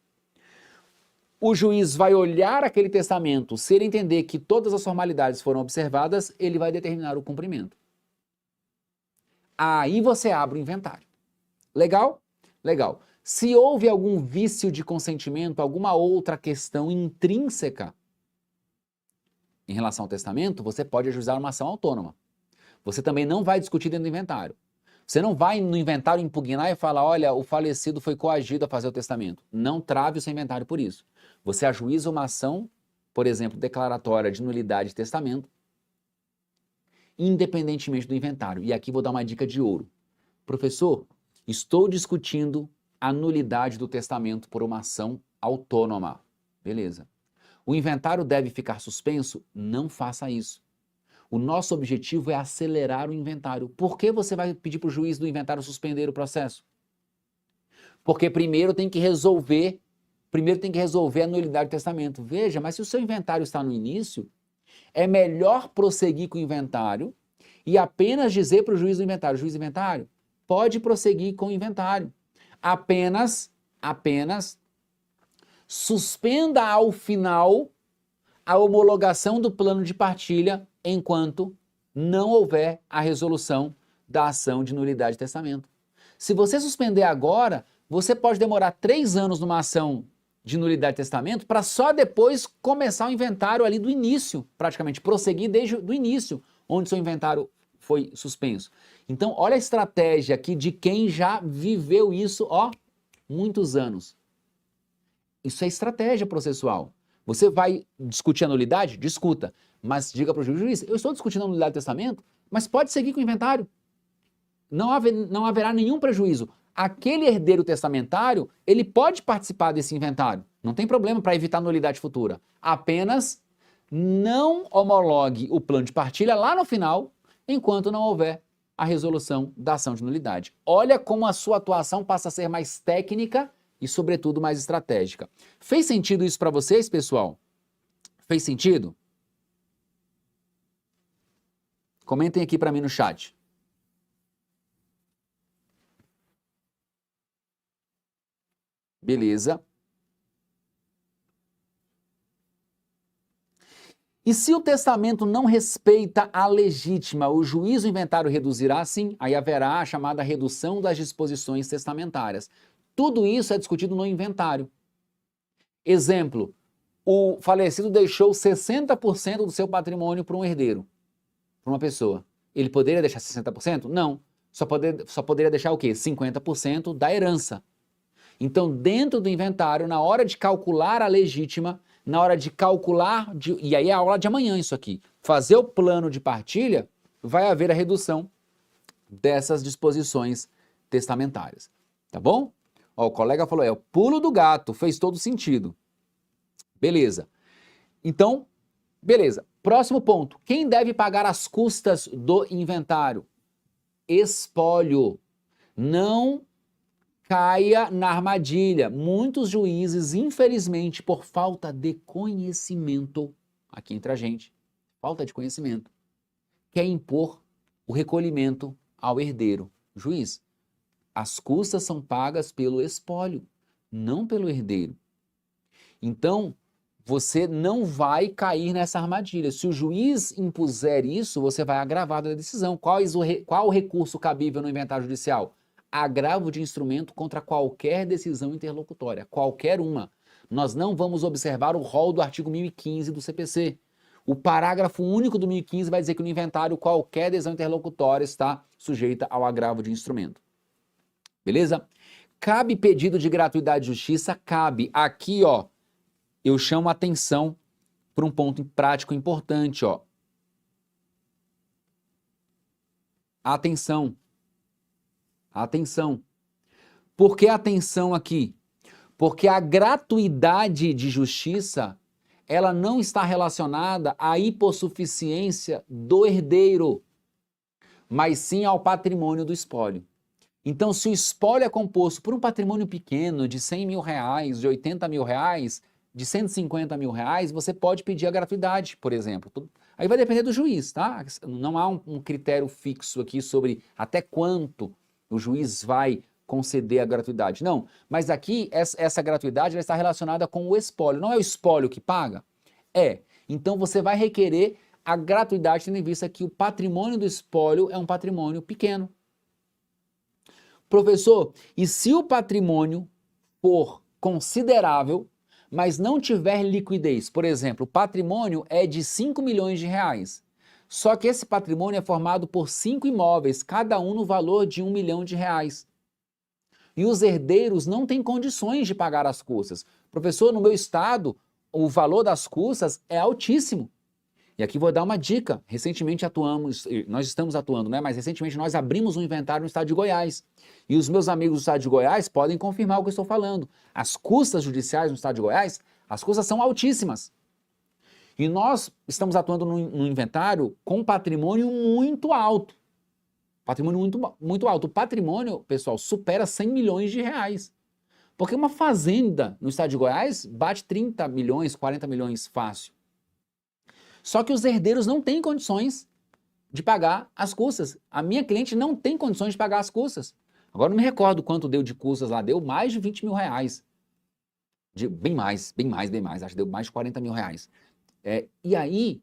O juiz vai olhar aquele testamento, se ele entender que todas as formalidades foram observadas, ele vai determinar o cumprimento. Aí você abre o inventário. Legal? Legal. Se houve algum vício de consentimento, alguma outra questão intrínseca em relação ao testamento, você pode ajuizar uma ação autônoma. Você também não vai discutir dentro do inventário. Você não vai no inventário impugnar e falar, olha, o falecido foi coagido a fazer o testamento. Não trave o seu inventário por isso. Você ajuiza uma ação, por exemplo, declaratória de nulidade de testamento, independentemente do inventário. E aqui vou dar uma dica de ouro. Professor, estou discutindo a nulidade do testamento por uma ação autônoma. Beleza. O inventário deve ficar suspenso? Não faça isso. O nosso objetivo é acelerar o inventário. Por que você vai pedir para o juiz do inventário suspender o processo? Porque primeiro tem que resolver a nulidade do testamento. Veja, mas se o seu inventário está no início, é melhor prosseguir com o inventário e apenas dizer para o juiz do inventário, juiz do inventário, pode prosseguir com o inventário. Apenas suspenda ao final a homologação do plano de partilha enquanto não houver a resolução da ação de nulidade de testamento. Se você suspender agora, você pode demorar 3 anos numa ação de nulidade de testamento para só depois começar o inventário ali do início, praticamente, prosseguir desde o início, onde seu inventário foi suspenso. Então, olha a estratégia aqui de quem já viveu isso, muitos anos. Isso é estratégia processual. Você vai discutir a nulidade? Discuta. Mas diga para o juiz, eu estou discutindo a nulidade do testamento, mas pode seguir com o inventário. Não haverá nenhum prejuízo. Aquele herdeiro testamentário, ele pode participar desse inventário. Não tem problema para evitar nulidade futura. Apenas não homologue o plano de partilha lá no final, enquanto não houver a resolução da ação de nulidade. Olha como a sua atuação passa a ser mais técnica e, sobretudo, mais estratégica. Fez sentido isso para vocês, pessoal? Fez sentido? Comentem aqui para mim no chat. Beleza. E se o testamento não respeita a legítima, o juiz do inventário reduzirá, sim, aí haverá a chamada redução das disposições testamentárias. Tudo isso é discutido no inventário. Exemplo, o falecido deixou 60% do seu patrimônio para um herdeiro, para uma pessoa. Ele poderia deixar 60%? Não. Só poderia deixar o quê? 50% da herança. Então, dentro do inventário, na hora de calcular a legítima, na hora de calcular, e aí é a aula de amanhã isso aqui, fazer o plano de partilha, vai haver a redução dessas disposições testamentárias. Tá bom? Ó, o colega falou, o pulo do gato, fez todo sentido. Beleza. Então, beleza. Próximo ponto. Quem deve pagar as custas do inventário? Espólio. Não caia na armadilha. Muitos juízes, infelizmente, por falta de conhecimento, aqui entre a gente, falta de conhecimento, quer impor o recolhimento ao herdeiro. Juiz, as custas são pagas pelo espólio, não pelo herdeiro. Então, você não vai cair nessa armadilha. Se o juiz impuser isso, você vai agravar a decisão. Qual o recurso cabível no inventário judicial? Agravo de instrumento contra qualquer decisão interlocutória, qualquer uma. Nós não vamos observar o rol do artigo 1015 do CPC. O parágrafo único do 1015 vai dizer que no inventário qualquer decisão interlocutória está sujeita ao agravo de instrumento. Beleza? Cabe pedido de gratuidade de justiça? Cabe. Aqui, eu chamo a atenção para um ponto prático importante, Atenção. Atenção. Por que atenção aqui? Porque a gratuidade de justiça, ela não está relacionada à hipossuficiência do herdeiro, mas sim ao patrimônio do espólio. Então, se o espólio é composto por um patrimônio pequeno de 100 mil reais, de 80 mil reais, de 150 mil reais, você pode pedir a gratuidade, por exemplo. Aí vai depender do juiz, tá? Não há um critério fixo aqui sobre até quanto o juiz vai conceder a gratuidade. Não, mas aqui essa gratuidade ela está relacionada com o espólio. Não é o espólio que paga? É. Então você vai requerer a gratuidade tendo em vista que o patrimônio do espólio é um patrimônio pequeno. Professor, e se o patrimônio for considerável, mas não tiver liquidez? Por exemplo, o patrimônio é de 5 milhões de reais, Só que esse patrimônio é formado por 5 imóveis, cada um no valor de R$ 1 milhão. E os herdeiros não têm condições de pagar as custas. Professor, no meu estado, o valor das custas é altíssimo. E aqui vou dar uma dica. Recentemente nós estamos atuando, né? Mas recentemente nós abrimos um inventário no estado de Goiás. E os meus amigos do estado de Goiás podem confirmar o que eu estou falando. As custas judiciais no estado de Goiás, as custas são altíssimas. E nós estamos atuando num inventário com patrimônio muito alto. Patrimônio muito alto. O patrimônio, pessoal, supera 100 milhões de reais. Porque uma fazenda no estado de Goiás bate 30 milhões, 40 milhões fácil. Só que os herdeiros não têm condições de pagar as custas. A minha cliente não tem condições de pagar as custas. Agora não me recordo quanto deu de custas lá. Deu mais de 20 mil reais. Bem mais. Acho que deu mais de 40 mil reais. E aí,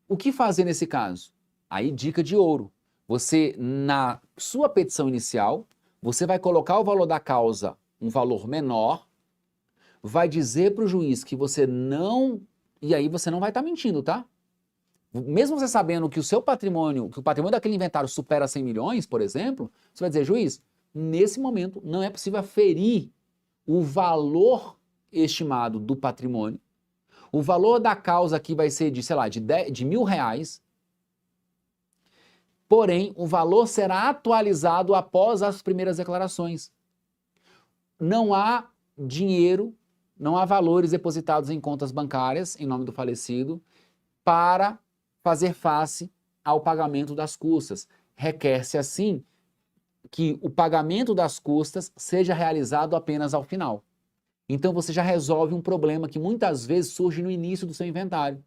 o que fazer nesse caso? Aí, dica de ouro. Você, na sua petição inicial, você vai colocar o valor da causa, um valor menor, vai dizer para o juiz que você não... E aí você não vai estar mentindo, tá? Mesmo você sabendo que o seu patrimônio, que o patrimônio daquele inventário supera 100 milhões, por exemplo, você vai dizer, juiz, nesse momento não é possível aferir o valor estimado do patrimônio. O valor da causa aqui vai ser de, sei lá, de R$ 1.000, porém, o valor será atualizado após as primeiras declarações. Não há dinheiro, não há valores depositados em contas bancárias, em nome do falecido, para fazer face ao pagamento das custas. Requer-se, assim, que o pagamento das custas seja realizado apenas ao final. Então você já resolve um problema que muitas vezes surge no início do seu inventário.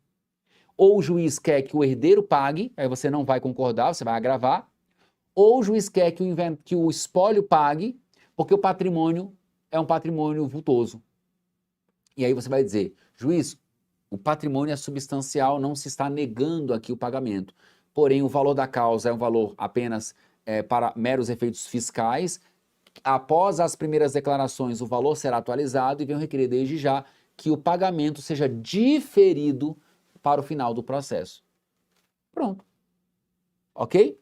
Ou o juiz quer que o herdeiro pague, aí você não vai concordar, você vai agravar, ou o juiz quer que o espólio pague, porque o patrimônio é um patrimônio vultoso. E aí você vai dizer, juiz, o patrimônio é substancial, não se está negando aqui o pagamento. Porém, o valor da causa é um valor apenas para meros efeitos fiscais. Após as primeiras declarações, o valor será atualizado e venho requerer desde já que o pagamento seja diferido para o final do processo. Pronto. Ok?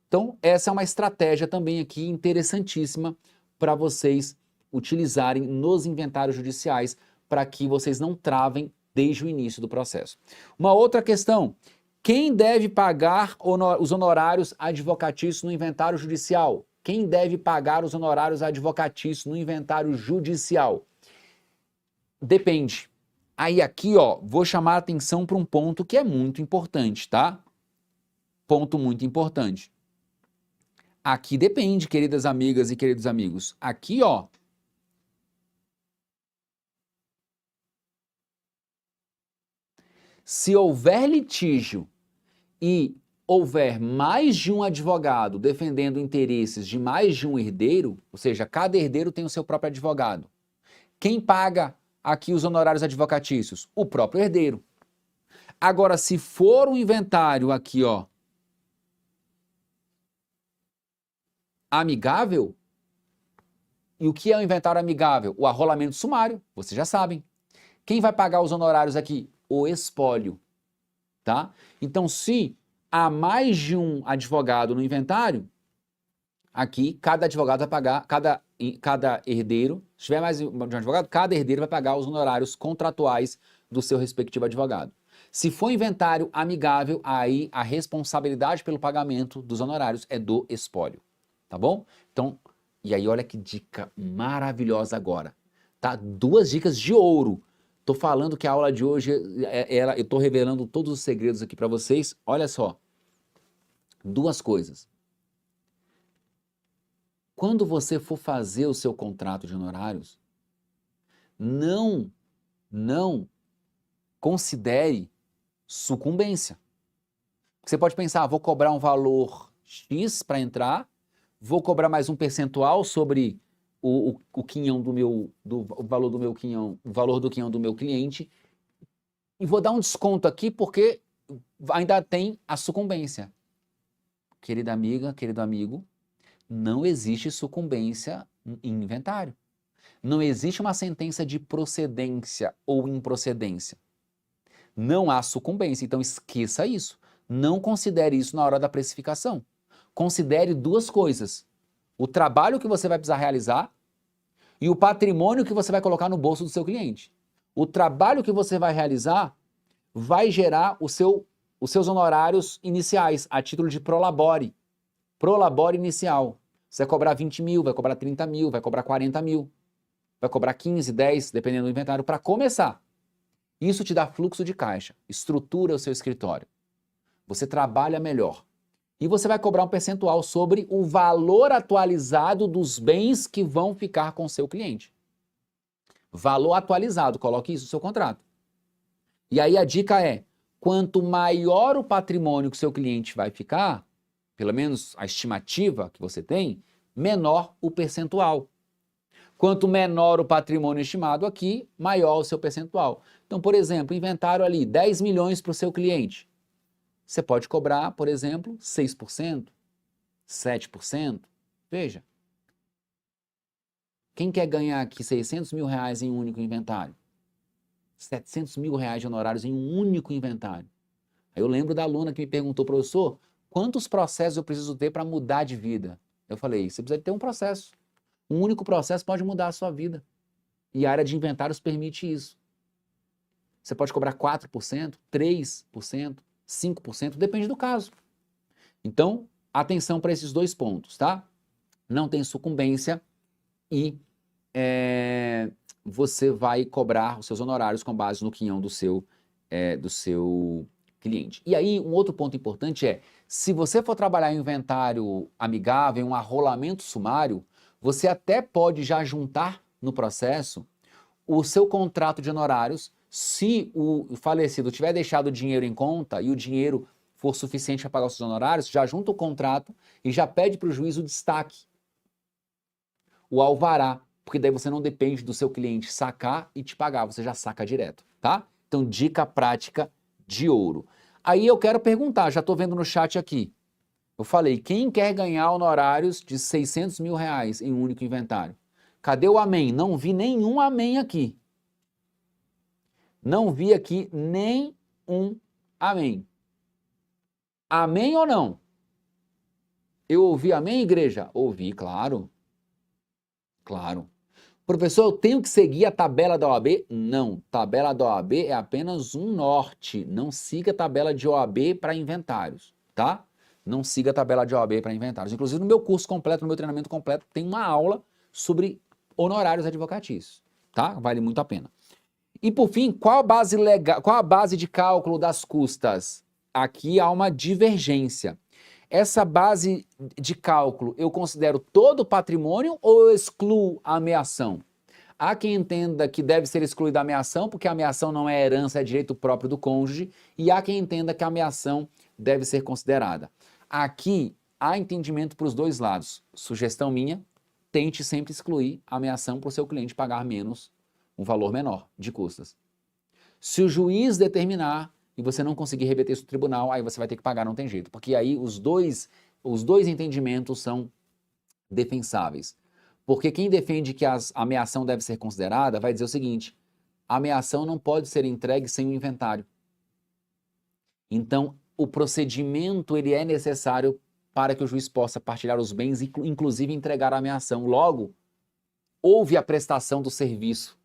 Então, essa é uma estratégia também aqui interessantíssima para vocês utilizarem nos inventários judiciais para que vocês não travem desde o início do processo. Uma outra questão, quem deve pagar os honorários advocatícios no inventário judicial? Quem deve pagar os honorários advocatícios no inventário judicial? Depende. Aí aqui, ó, vou chamar a atenção para um ponto que é muito importante, tá? Ponto muito importante. Aqui depende, queridas amigas e queridos amigos. Aqui, ó, se houver litígio e houver mais de um advogado defendendo interesses de mais de um herdeiro, ou seja, cada herdeiro tem o seu próprio advogado. Quem paga aqui os honorários advocatícios? O próprio herdeiro. Agora, se for um inventário aqui, ó, amigável, e o que é um inventário amigável? O arrolamento sumário, vocês já sabem. Quem vai pagar os honorários aqui? O espólio, tá? Então, se há mais de um advogado no inventário, aqui cada advogado vai pagar, cada herdeiro, se tiver mais de um advogado, cada herdeiro vai pagar os honorários contratuais do seu respectivo advogado. Se for inventário amigável, aí a responsabilidade pelo pagamento dos honorários é do espólio, tá bom? Então, e aí olha que dica maravilhosa agora, tá? 2 dicas de ouro. Tô falando que a aula de hoje, eu tô revelando todos os segredos aqui para vocês. Olha só, 2 coisas. Quando você for fazer o seu contrato de honorários, não considere sucumbência. Você pode pensar, vou cobrar um valor X para entrar, vou cobrar mais um percentual sobre o quinhão o valor do meu quinhão, o valor do quinhão do meu cliente, e vou dar um desconto aqui porque ainda tem a sucumbência. Querida amiga, querido amigo, não existe sucumbência em inventário. Não existe uma sentença de procedência ou improcedência. Não há sucumbência, então esqueça isso. Não considere isso na hora da precificação. Considere duas coisas: o trabalho que você vai precisar realizar e o patrimônio que você vai colocar no bolso do seu cliente. O trabalho que você vai realizar vai gerar os seus honorários iniciais, a título de prolabore. Prolabore inicial. Você vai cobrar 20 mil, vai cobrar 30 mil, vai cobrar 40 mil, vai cobrar 15, 10, dependendo do inventário, para começar. Isso te dá fluxo de caixa, estrutura o seu escritório. Você trabalha melhor. E você vai cobrar um percentual sobre o valor atualizado dos bens que vão ficar com o seu cliente. Valor atualizado, coloque isso no seu contrato. E aí a dica é, quanto maior o patrimônio que o seu cliente vai ficar, pelo menos a estimativa que você tem, menor o percentual. Quanto menor o patrimônio estimado aqui, maior o seu percentual. Então, por exemplo, inventário ali, 10 milhões para o seu cliente. Você pode cobrar, por exemplo, 6%, 7%. Veja. Quem quer ganhar aqui 600 mil reais em um único inventário? 700 mil reais de honorários em um único inventário. Aí eu lembro da aluna que me perguntou, professor, quantos processos eu preciso ter para mudar de vida? Eu falei, você precisa ter um processo. Um único processo pode mudar a sua vida. E a área de inventários permite isso. Você pode cobrar 4%, 3%, 5%, depende do caso. Então, atenção para esses dois pontos, tá? Não tem sucumbência e você vai cobrar os seus honorários com base no quinhão do seu cliente. E aí, um outro ponto importante é, se você for trabalhar em inventário amigável, em um arrolamento sumário, você até pode já juntar no processo o seu contrato de honorários, se o falecido tiver deixado o dinheiro em conta e o dinheiro for suficiente para pagar os seus honorários, já junta o contrato e já pede para o juiz o destaque, o alvará, porque daí você não depende do seu cliente sacar e te pagar, você já saca direto, tá? Então, dica prática de ouro. Aí eu quero perguntar, já estou vendo no chat aqui, eu falei, quem quer ganhar honorários de 600 mil reais em um único inventário? Cadê o amém? Não vi nenhum amém aqui. Não vi aqui nem um amém. Amém ou não? Eu ouvi amém, igreja? Ouvi, claro. Claro. Professor, eu tenho que seguir a tabela da OAB? Não, tabela da OAB é apenas um norte. Não siga a tabela de OAB para inventários, tá? Não siga a tabela de OAB para inventários. Inclusive, no meu curso completo, no meu treinamento completo, tem uma aula sobre honorários advocatícios, tá? Vale muito a pena. E por fim, qual a base de cálculo das custas? Aqui há uma divergência. Essa base de cálculo, eu considero todo o patrimônio ou eu excluo a ameação? Há quem entenda que deve ser excluída a ameação, porque a ameação não é herança, é direito próprio do cônjuge, e há quem entenda que a ameação deve ser considerada. Aqui há entendimento para os dois lados. Sugestão minha, tente sempre excluir a ameação para o seu cliente pagar menos, um valor menor de custas. Se o juiz determinar e você não conseguir reverter isso no tribunal, aí você vai ter que pagar, não tem jeito. Porque aí os dois entendimentos são defensáveis. Porque quem defende que a ameação deve ser considerada vai dizer o seguinte, a ameação não pode ser entregue sem o inventário. Então, o procedimento ele é necessário para que o juiz possa partilhar os bens e, inclusive, entregar a ameação. Logo, houve a prestação do serviço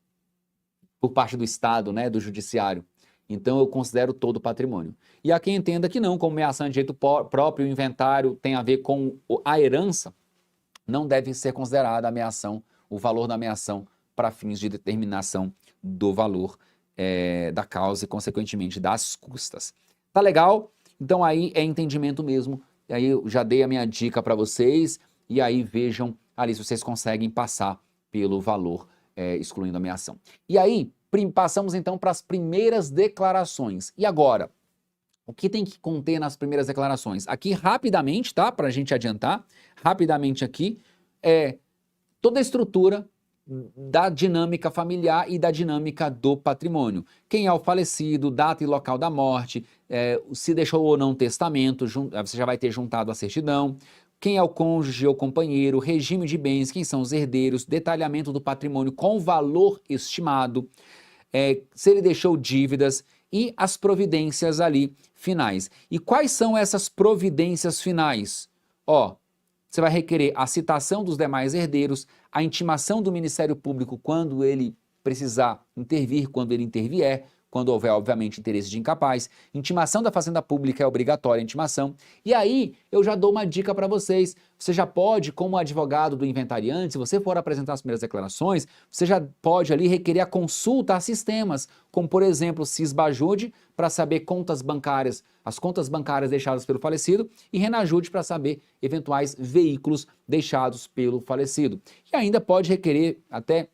por parte do Estado, né, do judiciário. Então, eu considero todo o patrimônio. E há quem entenda que não, como ameação de direito próprio, o inventário tem a ver com a herança, não deve ser considerada a ameação, o valor da ameação para fins de determinação do valor da causa e, consequentemente, das custas. Tá legal? Então, aí é entendimento mesmo. E aí eu já dei a minha dica para vocês e aí vejam ali se vocês conseguem passar pelo valor excluindo a ameação. E aí, passamos então para as primeiras declarações. E agora, o que tem que conter nas primeiras declarações? Aqui rapidamente, tá? Para a gente adiantar, rapidamente aqui, toda a estrutura da dinâmica familiar e da dinâmica do patrimônio. Quem é o falecido, data e local da morte, se deixou ou não testamento, você já vai ter juntado a certidão, quem é o cônjuge ou companheiro, regime de bens, quem são os herdeiros, detalhamento do patrimônio com valor estimado, se ele deixou dívidas e as providências ali finais. E quais são essas providências finais? Ó, você vai requerer a citação dos demais herdeiros, a intimação do Ministério Público quando ele precisar intervir, quando ele intervier, quando houver, obviamente, interesse de incapaz. Intimação da Fazenda Pública é obrigatória a intimação. E aí, eu já dou uma dica para vocês. Você já pode, como advogado do inventariante, se você for apresentar as primeiras declarações, você já pode ali requerer a consulta a sistemas, como, por exemplo, Sisbajude, para saber contas bancárias, as contas bancárias deixadas pelo falecido, e Renajude para saber eventuais veículos deixados pelo falecido. E ainda pode requerer até,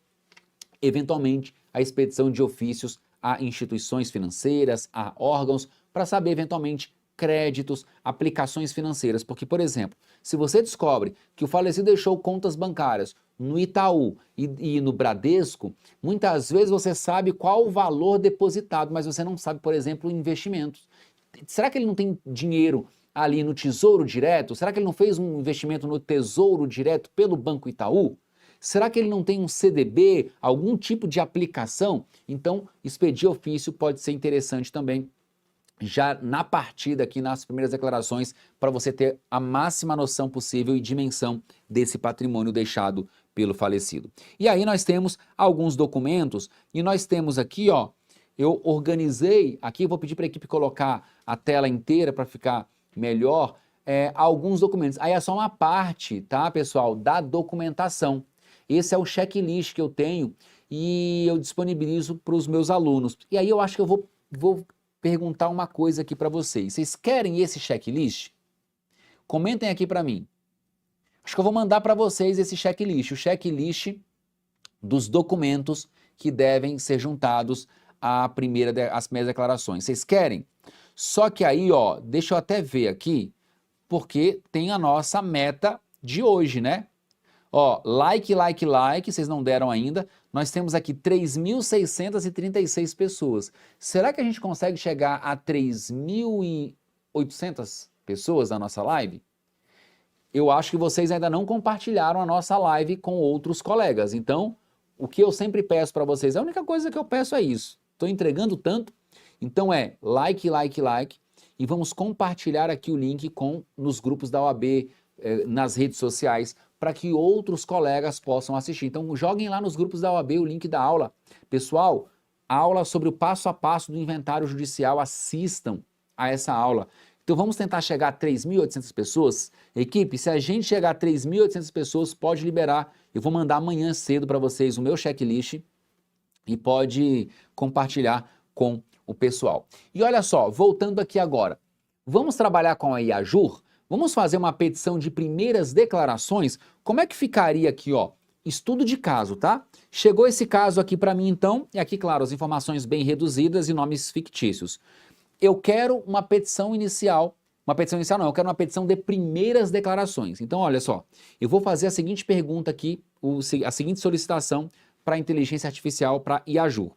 eventualmente, a expedição de ofícios a instituições financeiras, a órgãos, para saber eventualmente créditos, aplicações financeiras. Porque, por exemplo, se você descobre que o falecido deixou contas bancárias no Itaú e no Bradesco, muitas vezes você sabe qual o valor depositado, mas você não sabe, por exemplo, investimentos. Será que ele não tem dinheiro ali no Tesouro Direto? Será que ele não fez um investimento no Tesouro Direto pelo Banco Itaú? Será que ele não tem um CDB, algum tipo de aplicação? Então, expedir ofício pode ser interessante também, já na partida aqui nas primeiras declarações, para você ter a máxima noção possível e dimensão desse patrimônio deixado pelo falecido. E aí nós temos alguns documentos, e nós temos aqui, ó, eu organizei, aqui eu vou pedir para a equipe colocar a tela inteira para ficar melhor, alguns documentos. Aí é só uma parte, tá, pessoal, da documentação. Esse é o checklist que eu tenho e eu disponibilizo para os meus alunos. E aí eu acho que eu vou perguntar uma coisa aqui para vocês. Vocês querem esse checklist? Comentem aqui para mim. Acho que eu vou mandar para vocês esse checklist, o checklist dos documentos que devem ser juntados às primeiras declarações. Vocês querem? Só que aí, ó, deixa eu até ver aqui, porque tem a nossa meta de hoje, né? Ó, like, vocês não deram ainda. Nós temos aqui 3.636 pessoas. Será que a gente consegue chegar a 3.800 pessoas na nossa live? Eu acho que vocês ainda não compartilharam a nossa live com outros colegas. Então, o que eu sempre peço para vocês, a única coisa que eu peço é isso. Estou entregando tanto. Então like. E vamos compartilhar aqui o link nos grupos da OAB, nas redes sociais, para que outros colegas possam assistir. Então, joguem lá nos grupos da OAB o link da aula. Pessoal, aula sobre o passo a passo do inventário judicial, assistam a essa aula. Então, vamos tentar chegar a 3.800 pessoas. Equipe, se a gente chegar a 3.800 pessoas, pode liberar. Eu vou mandar amanhã cedo para vocês o meu checklist e pode compartilhar com o pessoal. E olha só, voltando aqui agora, vamos trabalhar com a IAJUR? Vamos fazer uma petição de primeiras declarações? Como é que ficaria aqui, ó? Estudo de caso, tá? Chegou esse caso aqui para mim, então, e aqui, claro, as informações bem reduzidas e nomes fictícios. Eu quero uma petição inicial, eu quero uma petição de primeiras declarações. Então, olha só, eu vou fazer a seguinte pergunta aqui, a seguinte solicitação para a inteligência artificial, para IAJUR.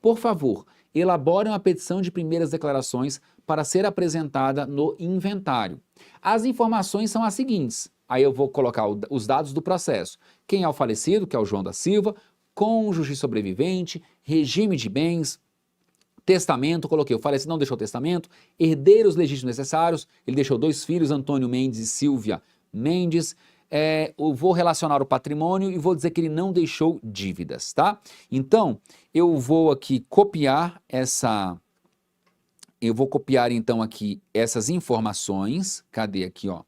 Por favor, elabore uma petição de primeiras declarações para ser apresentada no inventário. As informações são as seguintes. Aí eu vou colocar os dados do processo. Quem é o falecido, que é o João da Silva, cônjuge sobrevivente, regime de bens, testamento, coloquei o falecido não deixou testamento, herdeiros legítimos necessários, ele deixou 2 filhos, Antônio Mendes e Silvia Mendes. Eu vou relacionar o patrimônio e vou dizer que ele não deixou dívidas, tá? Então, eu vou aqui copiar então aqui essas informações. Cadê aqui, ó?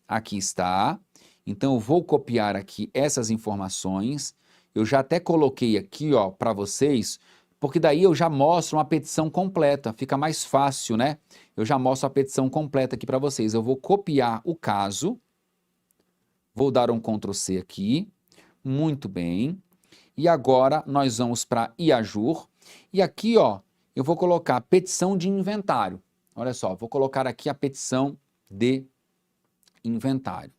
Aqui está. Então, eu vou copiar aqui essas informações. Eu já até coloquei aqui, ó, para vocês, porque daí eu já mostro uma petição completa. Fica mais fácil, né? Eu já mostro a petição completa aqui para vocês. Eu vou copiar o caso. Vou dar um Ctrl C aqui. Muito bem. E agora nós vamos para IAJUR. E aqui, ó, eu vou colocar petição de inventário. Olha só, vou colocar aqui a petição de inventário.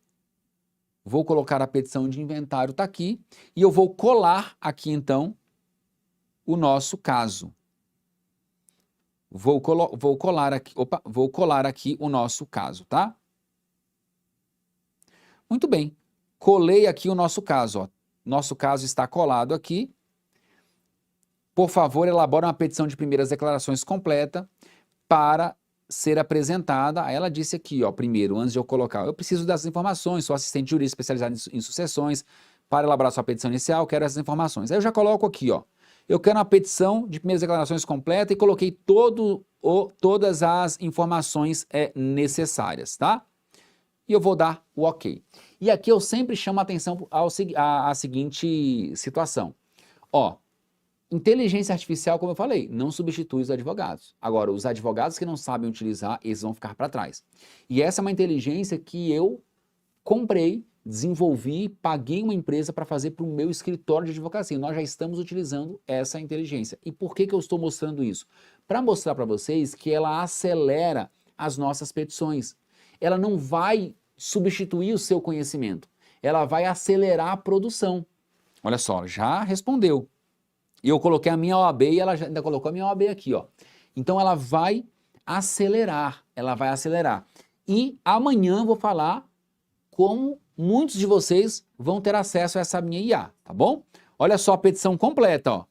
Vou colocar a petição de inventário, tá aqui. E eu vou colar aqui, então, o nosso caso. Vou colar aqui o nosso caso, tá? Muito bem, colei aqui o nosso caso, ó. Nosso caso está colado aqui. por favor, elabore uma petição de primeiras declarações completa para ser apresentada. Aí ela disse aqui, ó, primeiro, antes de eu colocar, eu preciso dessas informações, sou assistente jurídico especializado em sucessões, para elaborar sua petição inicial, quero essas informações. Aí eu já coloco aqui, ó, eu quero uma petição de primeiras declarações completa e coloquei todas as informações necessárias, tá? E eu vou dar o ok. E aqui eu sempre chamo a atenção à seguinte situação. Ó, inteligência artificial, como eu falei, não substitui os advogados. Agora, os advogados que não sabem utilizar, eles vão ficar para trás. E essa é uma inteligência que eu comprei, desenvolvi, paguei uma empresa para fazer para o meu escritório de advocacia. Nós já estamos utilizando essa inteligência. E por que eu estou mostrando isso? Para mostrar para vocês que ela acelera as nossas petições. Ela não vai substituir o seu conhecimento. Ela vai acelerar a produção. Olha só, já respondeu. E eu coloquei a minha OAB e ela ainda colocou a minha OAB aqui, ó. Então ela vai acelerar, E amanhã eu vou falar como muitos de vocês vão ter acesso a essa minha IA, tá bom? Olha só a petição completa, ó.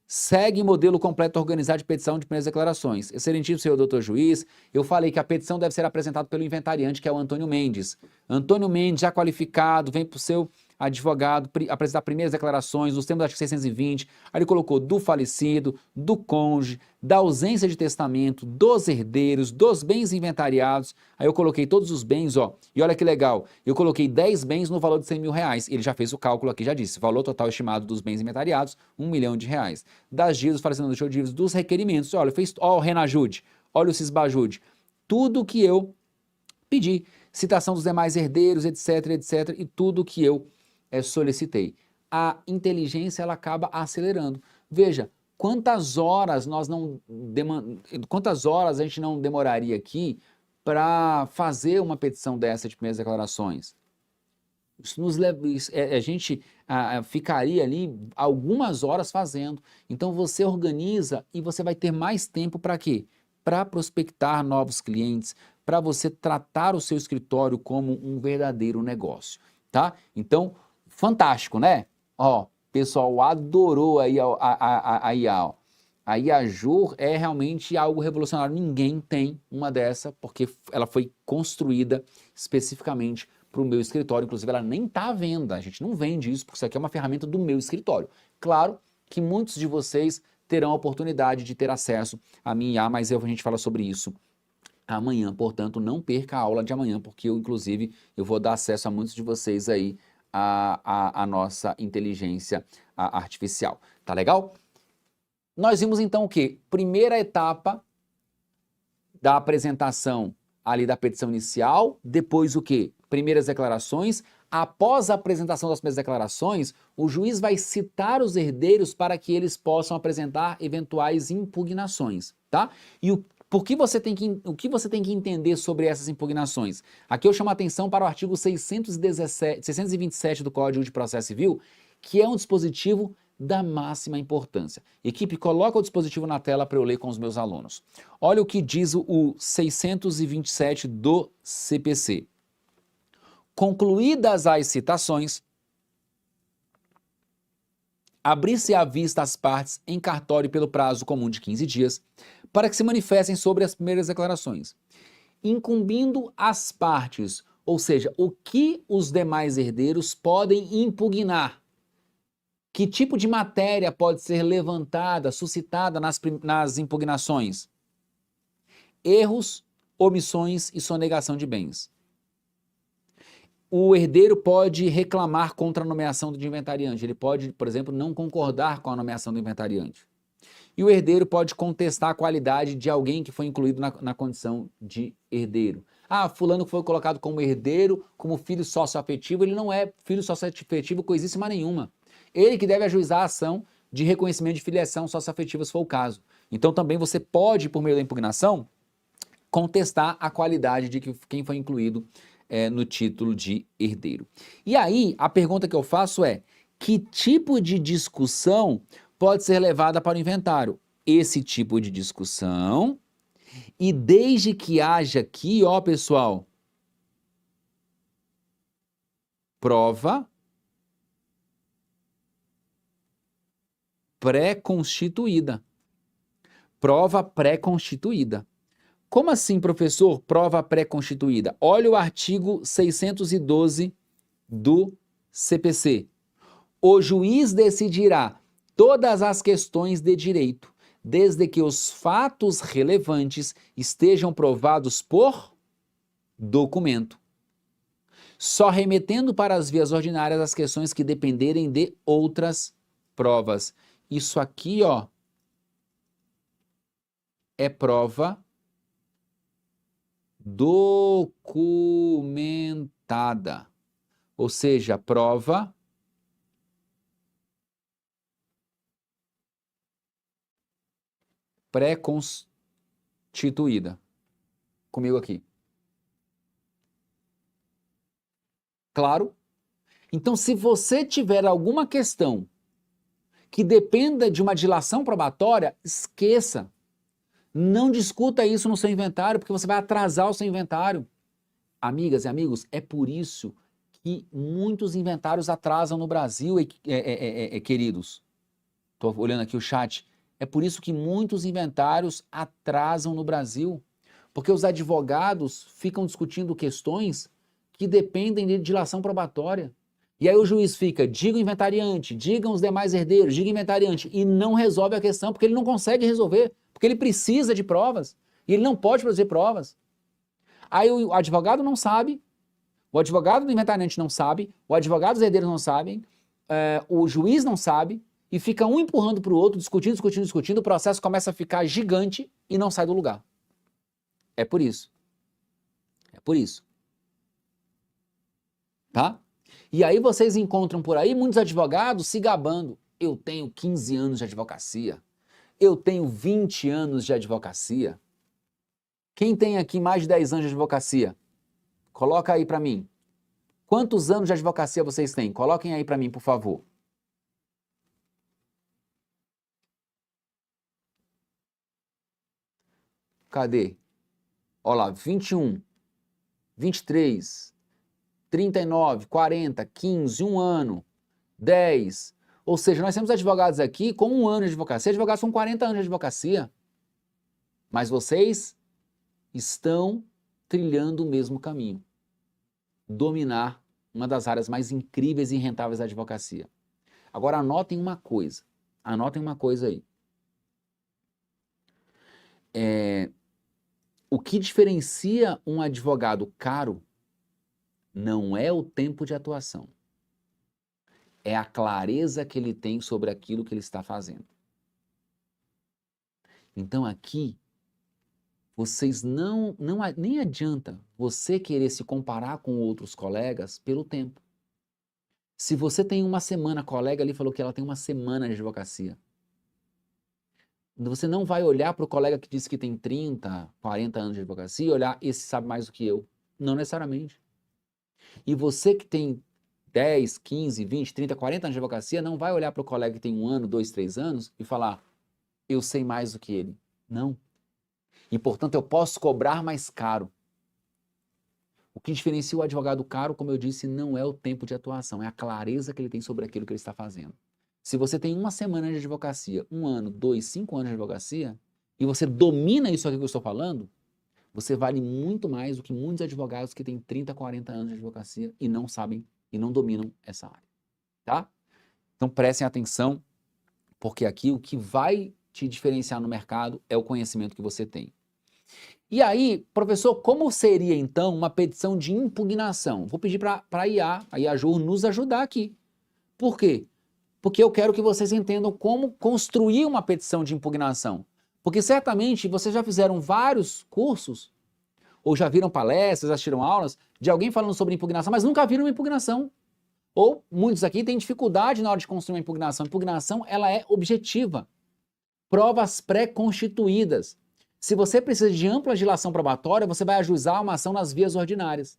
Segue modelo completo organizado de petição de primeiras declarações. Excelentíssimo senhor doutor juiz, eu falei que a petição deve ser apresentada pelo inventariante, que é o Antônio Mendes. Antônio Mendes, já qualificado, vem para o seu advogado apresentar primeiras declarações nos termos do artigo 620, aí ele colocou do falecido, do cônjuge, da ausência de testamento, dos herdeiros, dos bens inventariados, aí eu coloquei todos os bens, ó, e olha que legal, eu coloquei 10 bens no valor de 100 mil reais, ele já fez o cálculo aqui, já disse, valor total estimado dos bens inventariados, 1 milhão de reais, das dívidas, falecendo do show de dívidas, dos requerimentos, olha, fez, ó o Renajude, olha o Cisbajude, tudo que eu pedi, citação dos demais herdeiros, etc, etc, e tudo que eu solicitei. A inteligência ela acaba acelerando. Veja, quantas horas a gente não demoraria aqui para fazer uma petição dessa de primeiras declarações? Isso nos leva, a gente ficaria ali algumas horas fazendo. Então você organiza e você vai ter mais tempo para quê? Para prospectar novos clientes, para você tratar o seu escritório como um verdadeiro negócio, tá? Então, fantástico, né? Ó, pessoal adorou aí a IA, ó. A IAJUR é realmente algo revolucionário. Ninguém tem uma dessa, porque ela foi construída especificamente para o meu escritório. Inclusive, ela nem está à venda. A gente não vende isso, porque isso aqui é uma ferramenta do meu escritório. Claro que muitos de vocês terão a oportunidade de ter acesso à minha IA, mas a gente fala sobre isso amanhã. Portanto, não perca a aula de amanhã, porque inclusive, eu vou dar acesso a muitos de vocês aí a nossa inteligência artificial. Tá legal? Nós vimos então o quê? Primeira etapa da apresentação ali da petição inicial, depois o quê? Primeiras declarações. Após a apresentação das primeiras declarações, o juiz vai citar os herdeiros para que eles possam apresentar eventuais impugnações, tá? E o que você tem que entender sobre essas impugnações? Aqui eu chamo a atenção para o artigo 627 do Código de Processo Civil, que é um dispositivo da máxima importância. Equipe, coloca o dispositivo na tela para eu ler com os meus alunos. Olha o que diz o 627 do CPC. Concluídas as citações, abrir-se à vista as partes em cartório pelo prazo comum de 15 dias, para que se manifestem sobre as primeiras declarações, incumbindo as partes, ou seja, o que os demais herdeiros podem impugnar. Que tipo de matéria pode ser levantada, suscitada nas impugnações? Erros, omissões e sonegação de bens. O herdeiro pode reclamar contra a nomeação do inventariante. Ele pode, por exemplo, não concordar com a nomeação do inventariante. E o herdeiro pode contestar a qualidade de alguém que foi incluído na condição de herdeiro. Ah, fulano foi colocado como herdeiro, como filho sócio-afetivo, ele não é filho sócio-afetivo coisíssima nenhuma. Ele que deve ajuizar a ação de reconhecimento de filiação sócio-afetiva, se for o caso. Então também você pode, por meio da impugnação, contestar a qualidade de quem foi incluído no título de herdeiro. E aí, a pergunta que eu faço é, que tipo de discussão pode ser levada para o inventário? Esse tipo de discussão, e desde que haja aqui, ó pessoal, prova pré-constituída. Prova pré-constituída. Como assim, professor, prova pré-constituída? Olha o artigo 612 do CPC. O juiz decidirá todas as questões de direito, desde que os fatos relevantes estejam provados por documento, só remetendo para as vias ordinárias as questões que dependerem de outras provas. Isso aqui, ó, é prova documentada, ou seja, prova pré-constituída. Comigo aqui. Claro? Então, se você tiver alguma questão que dependa de uma dilação probatória, esqueça. Não discuta isso no seu inventário, porque você vai atrasar o seu inventário. Amigas e amigos, é por isso que muitos inventários atrasam no Brasil, queridos. Estou olhando aqui o chat. É por isso que muitos inventários atrasam no Brasil, porque os advogados ficam discutindo questões que dependem de dilação probatória. E aí o juiz fica, diga o inventariante, digam os demais herdeiros, diga o inventariante, e não resolve a questão, porque ele não consegue resolver, porque ele precisa de provas, e ele não pode produzir provas. Aí o advogado não sabe, o advogado do inventariante não sabe, o advogado dos herdeiros não sabem, o juiz não sabe, e fica um empurrando para o outro, discutindo, o processo começa a ficar gigante e não sai do lugar. É por isso. É por isso. Tá? E aí vocês encontram por aí muitos advogados se gabando. Eu tenho 15 anos de advocacia. Eu tenho 20 anos de advocacia. Quem tem aqui mais de 10 anos de advocacia? Coloca aí para mim. Quantos anos de advocacia vocês têm? Coloquem aí para mim, por favor. Cadê? Olha lá, 21, 23, 39, 40, 15, 1 ano, 10. Ou seja, nós temos advogados aqui com 1 ano de advocacia, advogados com 40 anos de advocacia. Mas vocês estão trilhando o mesmo caminho. Dominar uma das áreas mais incríveis e rentáveis da advocacia. Agora anotem uma coisa aí. O que diferencia um advogado caro não é o tempo de atuação, é a clareza que ele tem sobre aquilo que ele está fazendo. Então aqui, vocês nem adianta você querer se comparar com outros colegas pelo tempo. Se você tem 1 semana, a colega ali falou que ela tem 1 semana de advocacia, você não vai olhar para o colega que disse que tem 30, 40 anos de advocacia e olhar, esse sabe mais do que eu. Não necessariamente. E você que tem 10, 15, 20, 30, 40 anos de advocacia, não vai olhar para o colega que tem 1 ano, 2, 3 anos e falar, eu sei mais do que ele. Não. E, portanto, eu posso cobrar mais caro. O que diferencia o advogado caro, como eu disse, não é o tempo de atuação, é a clareza que ele tem sobre aquilo que ele está fazendo. Se você tem 1 semana de advocacia, 1 ano, 2, 5 anos de advocacia, e você domina isso aqui que eu estou falando, você vale muito mais do que muitos advogados que têm 30, 40 anos de advocacia e não sabem e não dominam essa área, tá? Então prestem atenção, porque aqui o que vai te diferenciar no mercado é o conhecimento que você tem. E aí, professor, como seria então uma petição de impugnação? Vou pedir para a IAJUR nos ajudar aqui. Por quê? Porque eu quero que vocês entendam como construir uma petição de impugnação. Porque certamente vocês já fizeram vários cursos, ou já viram palestras, assistiram aulas, de alguém falando sobre impugnação, mas nunca viram uma impugnação. Ou muitos aqui têm dificuldade na hora de construir uma impugnação. Impugnação, ela é objetiva. Provas pré-constituídas. Se você precisa de ampla dilação probatória, você vai ajuizar uma ação nas vias ordinárias.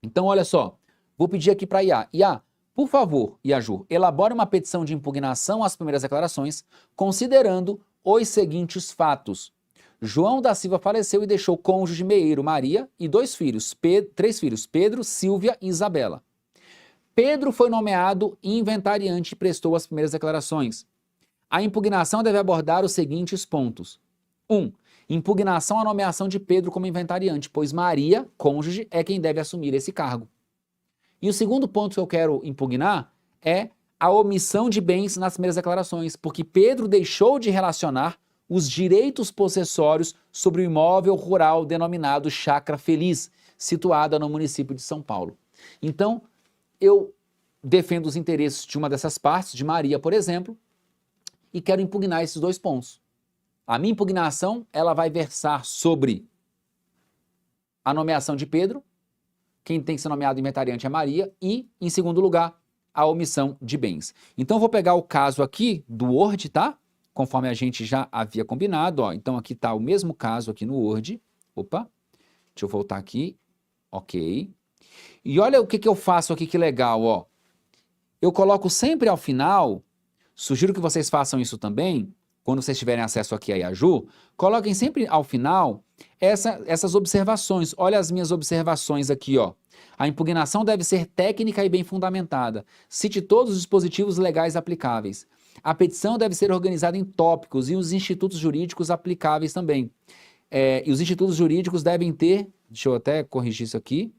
Então, olha só, vou pedir aqui para a IA. IA, por favor, IAJUR, elabore uma petição de impugnação às primeiras declarações, considerando os seguintes fatos. João da Silva faleceu e deixou cônjuge meeiro Maria e 3 filhos, Pedro, Silvia e Isabela. Pedro foi nomeado inventariante e prestou as primeiras declarações. A impugnação deve abordar os seguintes pontos. 1. Impugnação à nomeação de Pedro como inventariante, pois Maria, cônjuge, é quem deve assumir esse cargo. E o segundo ponto que eu quero impugnar é a omissão de bens nas primeiras declarações, porque Pedro deixou de relacionar os direitos possessórios sobre o imóvel rural denominado Chácara Feliz, situada no município de São Paulo. Então, eu defendo os interesses de uma dessas partes, de Maria, por exemplo, e quero impugnar esses dois pontos. A minha impugnação, ela vai versar sobre a nomeação de Pedro, quem tem que ser nomeado inventariante é Maria, e, em segundo lugar, a omissão de bens. Então, eu vou pegar o caso aqui do Word, tá? Conforme a gente já havia combinado, ó. Então, aqui está o mesmo caso aqui no Word. Opa, deixa eu voltar aqui. Ok. E olha o que eu faço aqui, que legal, ó. Eu coloco sempre ao final, sugiro que vocês façam isso também, quando vocês tiverem acesso aqui a Yaju, coloquem sempre ao final essas observações. Olha as minhas observações aqui, ó. A impugnação deve ser técnica e bem fundamentada. Cite todos os dispositivos legais aplicáveis. A petição deve ser organizada em tópicos e os institutos jurídicos aplicáveis também. E os institutos jurídicos devem ter, deixa eu até corrigir isso aqui,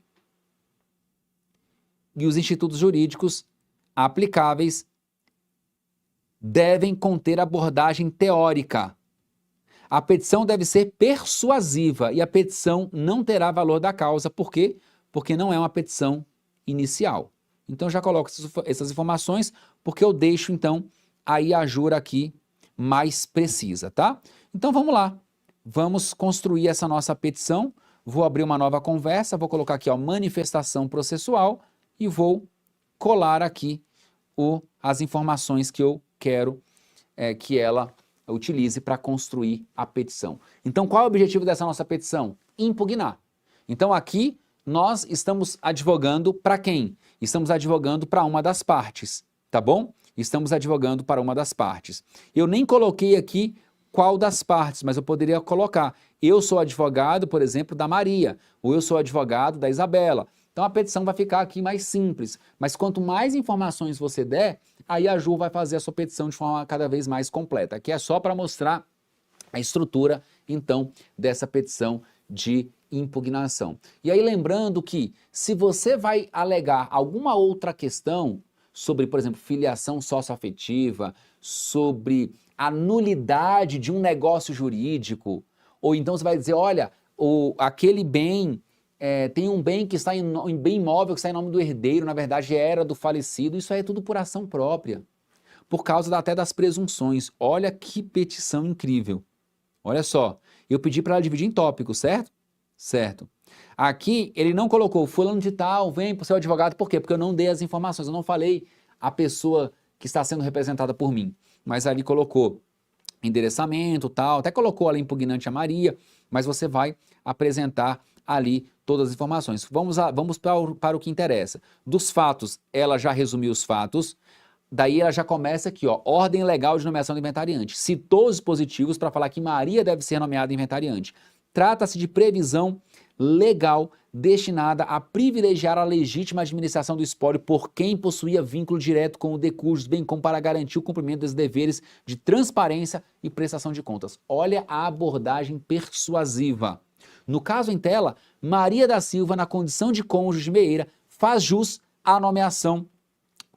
e os institutos jurídicos aplicáveis devem conter abordagem teórica. A petição deve ser persuasiva e a petição não terá valor da causa. Por quê? Porque não é uma petição inicial. Então, já coloco essas informações, porque eu deixo, então, aí a jura aqui mais precisa, tá? Então, vamos lá. Vamos construir essa nossa petição. Vou abrir uma nova conversa, vou colocar aqui, ó, manifestação processual e vou colar aqui as informações que eu quero que ela utilize para construir a petição. Então, qual é o objetivo dessa nossa petição? Impugnar. Então, aqui nós estamos advogando para quem? Estamos advogando para uma das partes, tá bom? Estamos advogando para uma das partes. Eu nem coloquei aqui qual das partes, mas eu poderia colocar. Eu sou advogado, por exemplo, da Maria, ou eu sou advogado da Isabela. Então a petição vai ficar aqui mais simples, mas quanto mais informações você der, aí a Ju vai fazer a sua petição de forma cada vez mais completa. Aqui é só para mostrar a estrutura, então, dessa petição de impugnação. E aí lembrando que se você vai alegar alguma outra questão sobre, por exemplo, filiação socioafetiva, sobre a nulidade de um negócio jurídico, ou então você vai dizer, olha, aquele bem... tem um bem que está em bem imóvel que está em nome do herdeiro, na verdade era do falecido, isso aí é tudo por ação própria, por causa até das presunções. Olha que petição incrível. Olha só, eu pedi para ela dividir em tópicos, certo? Certo. Aqui ele não colocou fulano de tal, vem para o seu advogado, por quê? Porque eu não dei as informações, eu não falei a pessoa que está sendo representada por mim, mas ali colocou endereçamento, tal, até colocou ali impugnante a Maria, mas você vai apresentar ali todas as informações. Vamos para o que interessa. Dos fatos, ela já resumiu os fatos, daí ela já começa aqui, ó, ordem legal de nomeação do inventariante. Citou os dispositivos para falar que Maria deve ser nomeada inventariante. Trata-se de previsão legal destinada a privilegiar a legítima administração do espólio por quem possuía vínculo direto com o de cujos, bem como para garantir o cumprimento dos deveres de transparência e prestação de contas. Olha a abordagem persuasiva. No caso em tela, Maria da Silva, na condição de cônjuge de Meira, faz jus à nomeação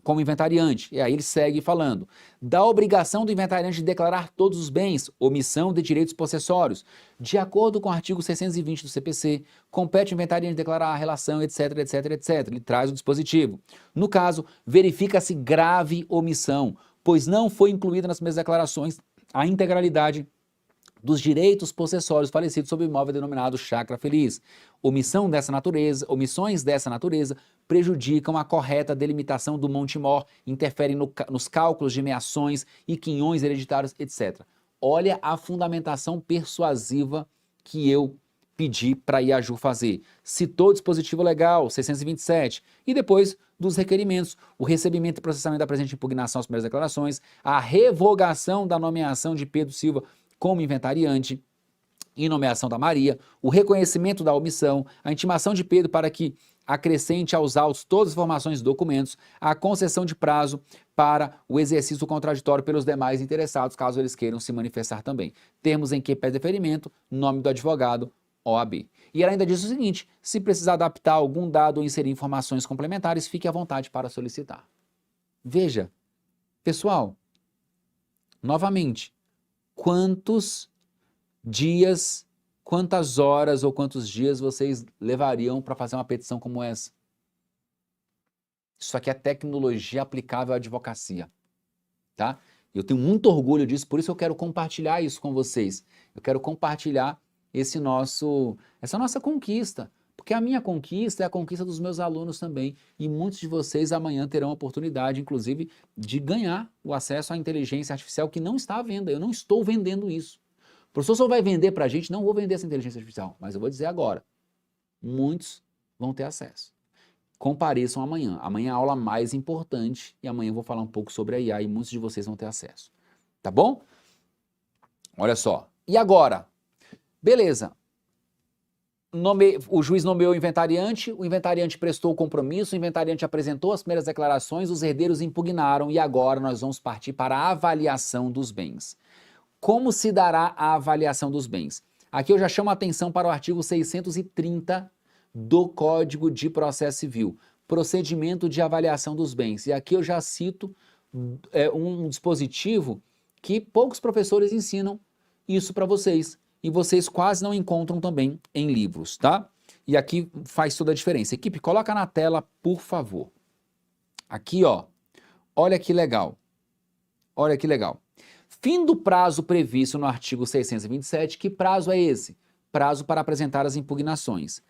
como inventariante. E aí ele segue falando. Da obrigação do inventariante de declarar todos os bens, omissão de direitos possessórios. De acordo com o artigo 620 do CPC, compete ao inventariante declarar a relação, etc, etc, etc. Ele traz o dispositivo. No caso, verifica-se grave omissão, pois não foi incluída nas primeiras declarações a integralidade dos direitos possessórios falecidos sobre o imóvel denominado Chácara Feliz. Omissões dessa natureza prejudicam a correta delimitação do monte-mor, interferem nos cálculos de meações e quinhões hereditários, etc. Olha a fundamentação persuasiva que eu pedi para a Yaju fazer. Citou o dispositivo legal, 627, e depois dos requerimentos, o recebimento e processamento da presente impugnação às primeiras declarações, a revogação da nomeação de Pedro Silva como inventariante, e nomeação da Maria, o reconhecimento da omissão, a intimação de Pedro para que acrescente aos autos todas as informações dos documentos, a concessão de prazo para o exercício contraditório pelos demais interessados, caso eles queiram se manifestar também. Termos em que pede deferimento, nome do advogado, OAB. E ela ainda diz o seguinte: se precisar adaptar algum dado ou inserir informações complementares, fique à vontade para solicitar. Veja, pessoal, novamente, quantos dias, quantas horas ou quantos dias vocês levariam para fazer uma petição como essa? Isso aqui é tecnologia aplicável à advocacia, tá? Eu tenho muito orgulho disso, por isso eu quero compartilhar isso com vocês. Eu quero compartilhar essa nossa conquista, porque a minha conquista é a conquista dos meus alunos também, e muitos de vocês amanhã terão a oportunidade, inclusive, de ganhar o acesso à inteligência artificial que não está à venda. Eu não estou vendendo isso. O professor só vai vender para a gente, não vou vender essa inteligência artificial, mas eu vou dizer agora, muitos vão ter acesso. Compareçam amanhã. Amanhã é a aula mais importante e amanhã eu vou falar um pouco sobre a IA e muitos de vocês vão ter acesso. Tá bom? Olha só. E agora? Beleza. O juiz nomeou o inventariante prestou o compromisso, o inventariante apresentou as primeiras declarações, os herdeiros impugnaram e agora nós vamos partir para a avaliação dos bens. Como se dará a avaliação dos bens? Aqui eu já chamo a atenção para o artigo 630 do Código de Processo Civil, procedimento de avaliação dos bens. E aqui eu já cito um dispositivo que poucos professores ensinam isso para vocês. E vocês quase não encontram também em livros, tá? E aqui faz toda a diferença. Equipe, coloca na tela, por favor. Aqui, ó. Olha que legal. Olha que legal. Fim do prazo previsto no artigo 627, que prazo é esse? Prazo para apresentar as impugnações.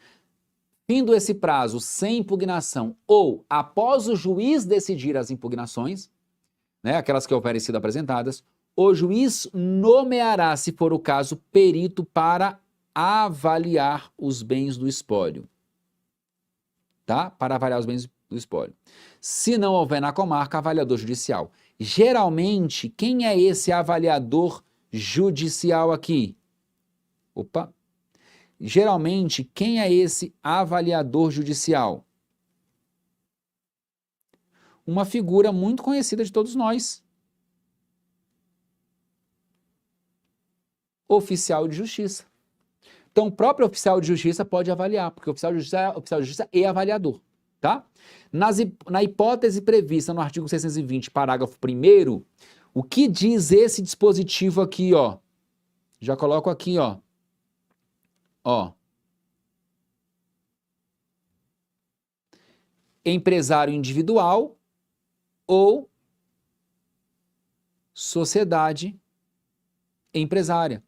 Findo esse prazo sem impugnação ou após o juiz decidir as impugnações, né, aquelas que houverem sido apresentadas, o juiz nomeará, se for o caso, perito para avaliar os bens do espólio. Tá? Para avaliar os bens do espólio. Se não houver na comarca, avaliador judicial. Geralmente, quem é esse avaliador judicial aqui? Opa! Geralmente, quem é esse avaliador judicial? Uma figura muito conhecida de todos nós. Oficial de justiça. Então, o próprio oficial de justiça pode avaliar, porque o oficial de justiça é avaliador, tá? Na hipótese prevista no artigo 620, parágrafo 1º, o que diz esse dispositivo aqui, ó? Já coloco aqui, ó. Ó. Empresário individual ou sociedade empresária.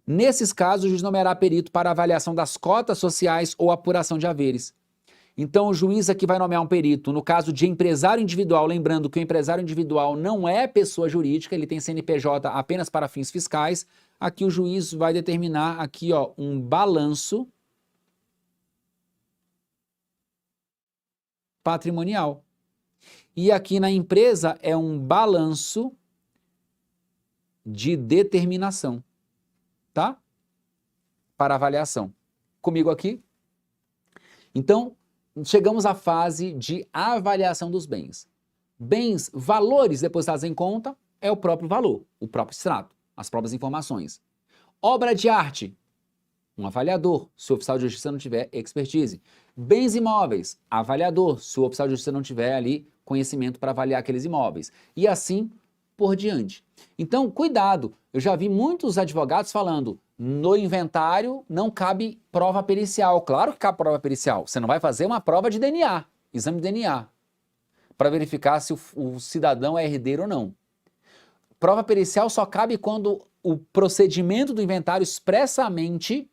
Nesses casos, o juiz nomeará perito para avaliação das cotas sociais ou apuração de haveres. Então, o juiz aqui vai nomear um perito no caso de empresário individual, lembrando que o empresário individual não é pessoa jurídica, ele tem CNPJ apenas para fins fiscais. Aqui o juiz vai determinar aqui, ó, um balanço patrimonial. E aqui na empresa é um balanço de determinação, tá? Para avaliação. Comigo aqui? Então, chegamos à fase de avaliação dos bens. Bens, valores depositados em conta é o próprio valor, o próprio extrato, as próprias informações. Obra de arte, um avaliador, se o oficial de justiça não tiver expertise. Bens imóveis, avaliador, se o oficial de justiça não tiver ali conhecimento para avaliar aqueles imóveis. E assim por diante. Então, cuidado, eu já vi muitos advogados falando, no inventário não cabe prova pericial. Claro que cabe prova pericial, você não vai fazer uma prova de DNA, exame de DNA, para verificar se o cidadão é herdeiro ou não. Prova pericial só cabe quando o procedimento do inventário expressamente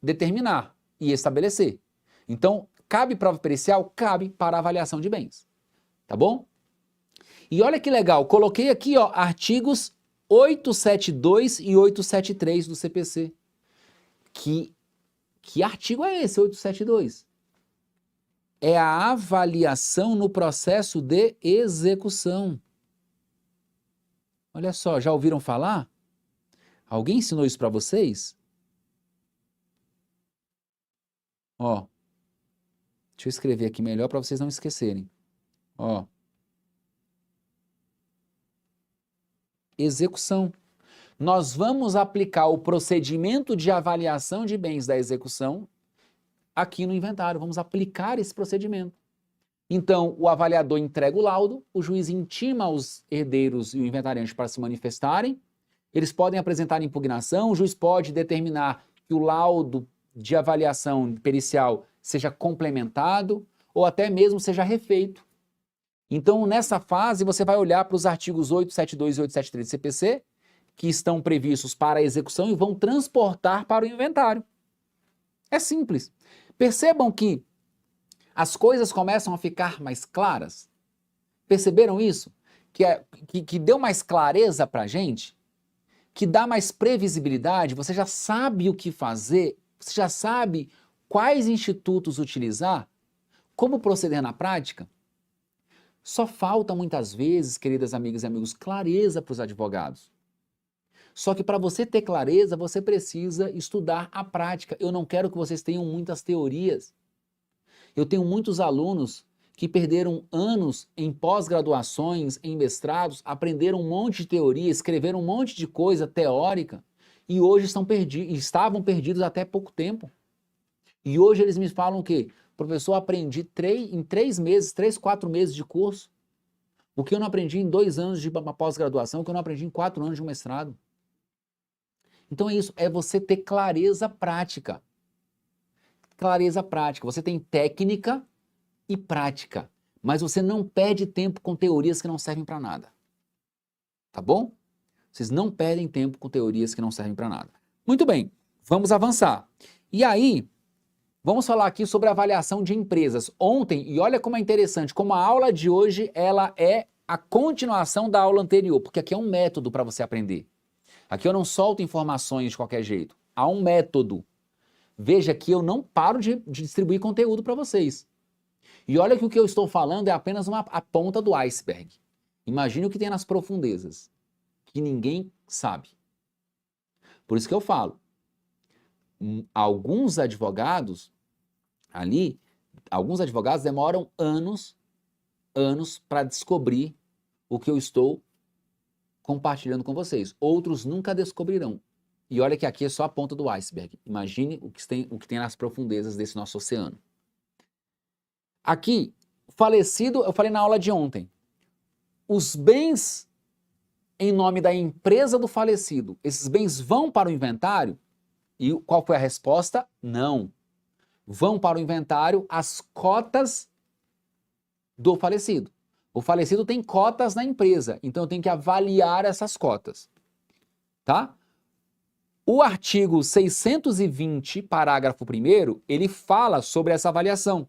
determinar e estabelecer. Então, cabe prova pericial? Cabe para avaliação de bens. Tá bom? E olha que legal, coloquei aqui, ó, artigos 872 e 873 do CPC. Que artigo é esse, 872? É a avaliação no processo de execução. Olha só, já ouviram falar? Alguém ensinou isso para vocês? Ó, deixa eu escrever aqui melhor para vocês não esquecerem. Ó, execução. Nós vamos aplicar o procedimento de avaliação de bens da execução aqui no inventário. Vamos aplicar esse procedimento. Então, o avaliador entrega o laudo, o juiz intima os herdeiros e o inventariante para se manifestarem, eles podem apresentar impugnação, o juiz pode determinar que o laudo de avaliação pericial seja complementado ou até mesmo seja refeito. Então, nessa fase, você vai olhar para os artigos 872 e 873 do CPC, que estão previstos para a execução e vão transportar para o inventário. É simples. Percebam que as coisas começam a ficar mais claras. Perceberam isso? Que deu mais clareza para a gente? Que dá mais previsibilidade? Você já sabe o que fazer? Você já sabe quais institutos utilizar? Como proceder na prática? Só falta muitas vezes, queridas amigas e amigos, clareza para os advogados. Só que para você ter clareza, você precisa estudar a prática. Eu não quero que vocês tenham muitas teorias. Eu tenho muitos alunos que perderam anos em pós-graduações, em mestrados, aprenderam um monte de teoria, escreveram um monte de coisa teórica e hoje estavam perdidos até pouco tempo. E hoje eles me falam que, professor, aprendi em 3 meses, 3, 4 meses de curso, o que eu não aprendi em 2 anos de uma pós-graduação, o que eu não aprendi em 4 anos de um mestrado. Então é isso, é você ter clareza prática. Clareza prática. Você tem técnica e prática, mas você não perde tempo com teorias que não servem para nada. Tá bom? Vocês não perdem tempo com teorias que não servem para nada. Muito bem, vamos avançar. E aí, vamos falar aqui sobre a avaliação de empresas. Ontem, e olha como é interessante, como a aula de hoje ela é a continuação da aula anterior, porque aqui é um método para você aprender. Aqui eu não solto informações de qualquer jeito. Há um método. Veja que eu não paro de distribuir conteúdo para vocês. E olha que o que eu estou falando é apenas a ponta do iceberg. Imagine o que tem nas profundezas, que ninguém sabe. Por isso que eu falo, alguns advogados demoram anos para descobrir o que eu estou compartilhando com vocês. Outros nunca descobrirão. E olha que aqui é só a ponta do iceberg. Imagine o que tem nas profundezas desse nosso oceano. Aqui, falecido, eu falei na aula de ontem, os bens em nome da empresa do falecido, esses bens vão para o inventário? E qual foi a resposta? Não. Vão para o inventário as cotas do falecido. O falecido tem cotas na empresa, então eu tenho que avaliar essas cotas. Tá? O artigo 620, parágrafo 1º, ele fala sobre essa avaliação.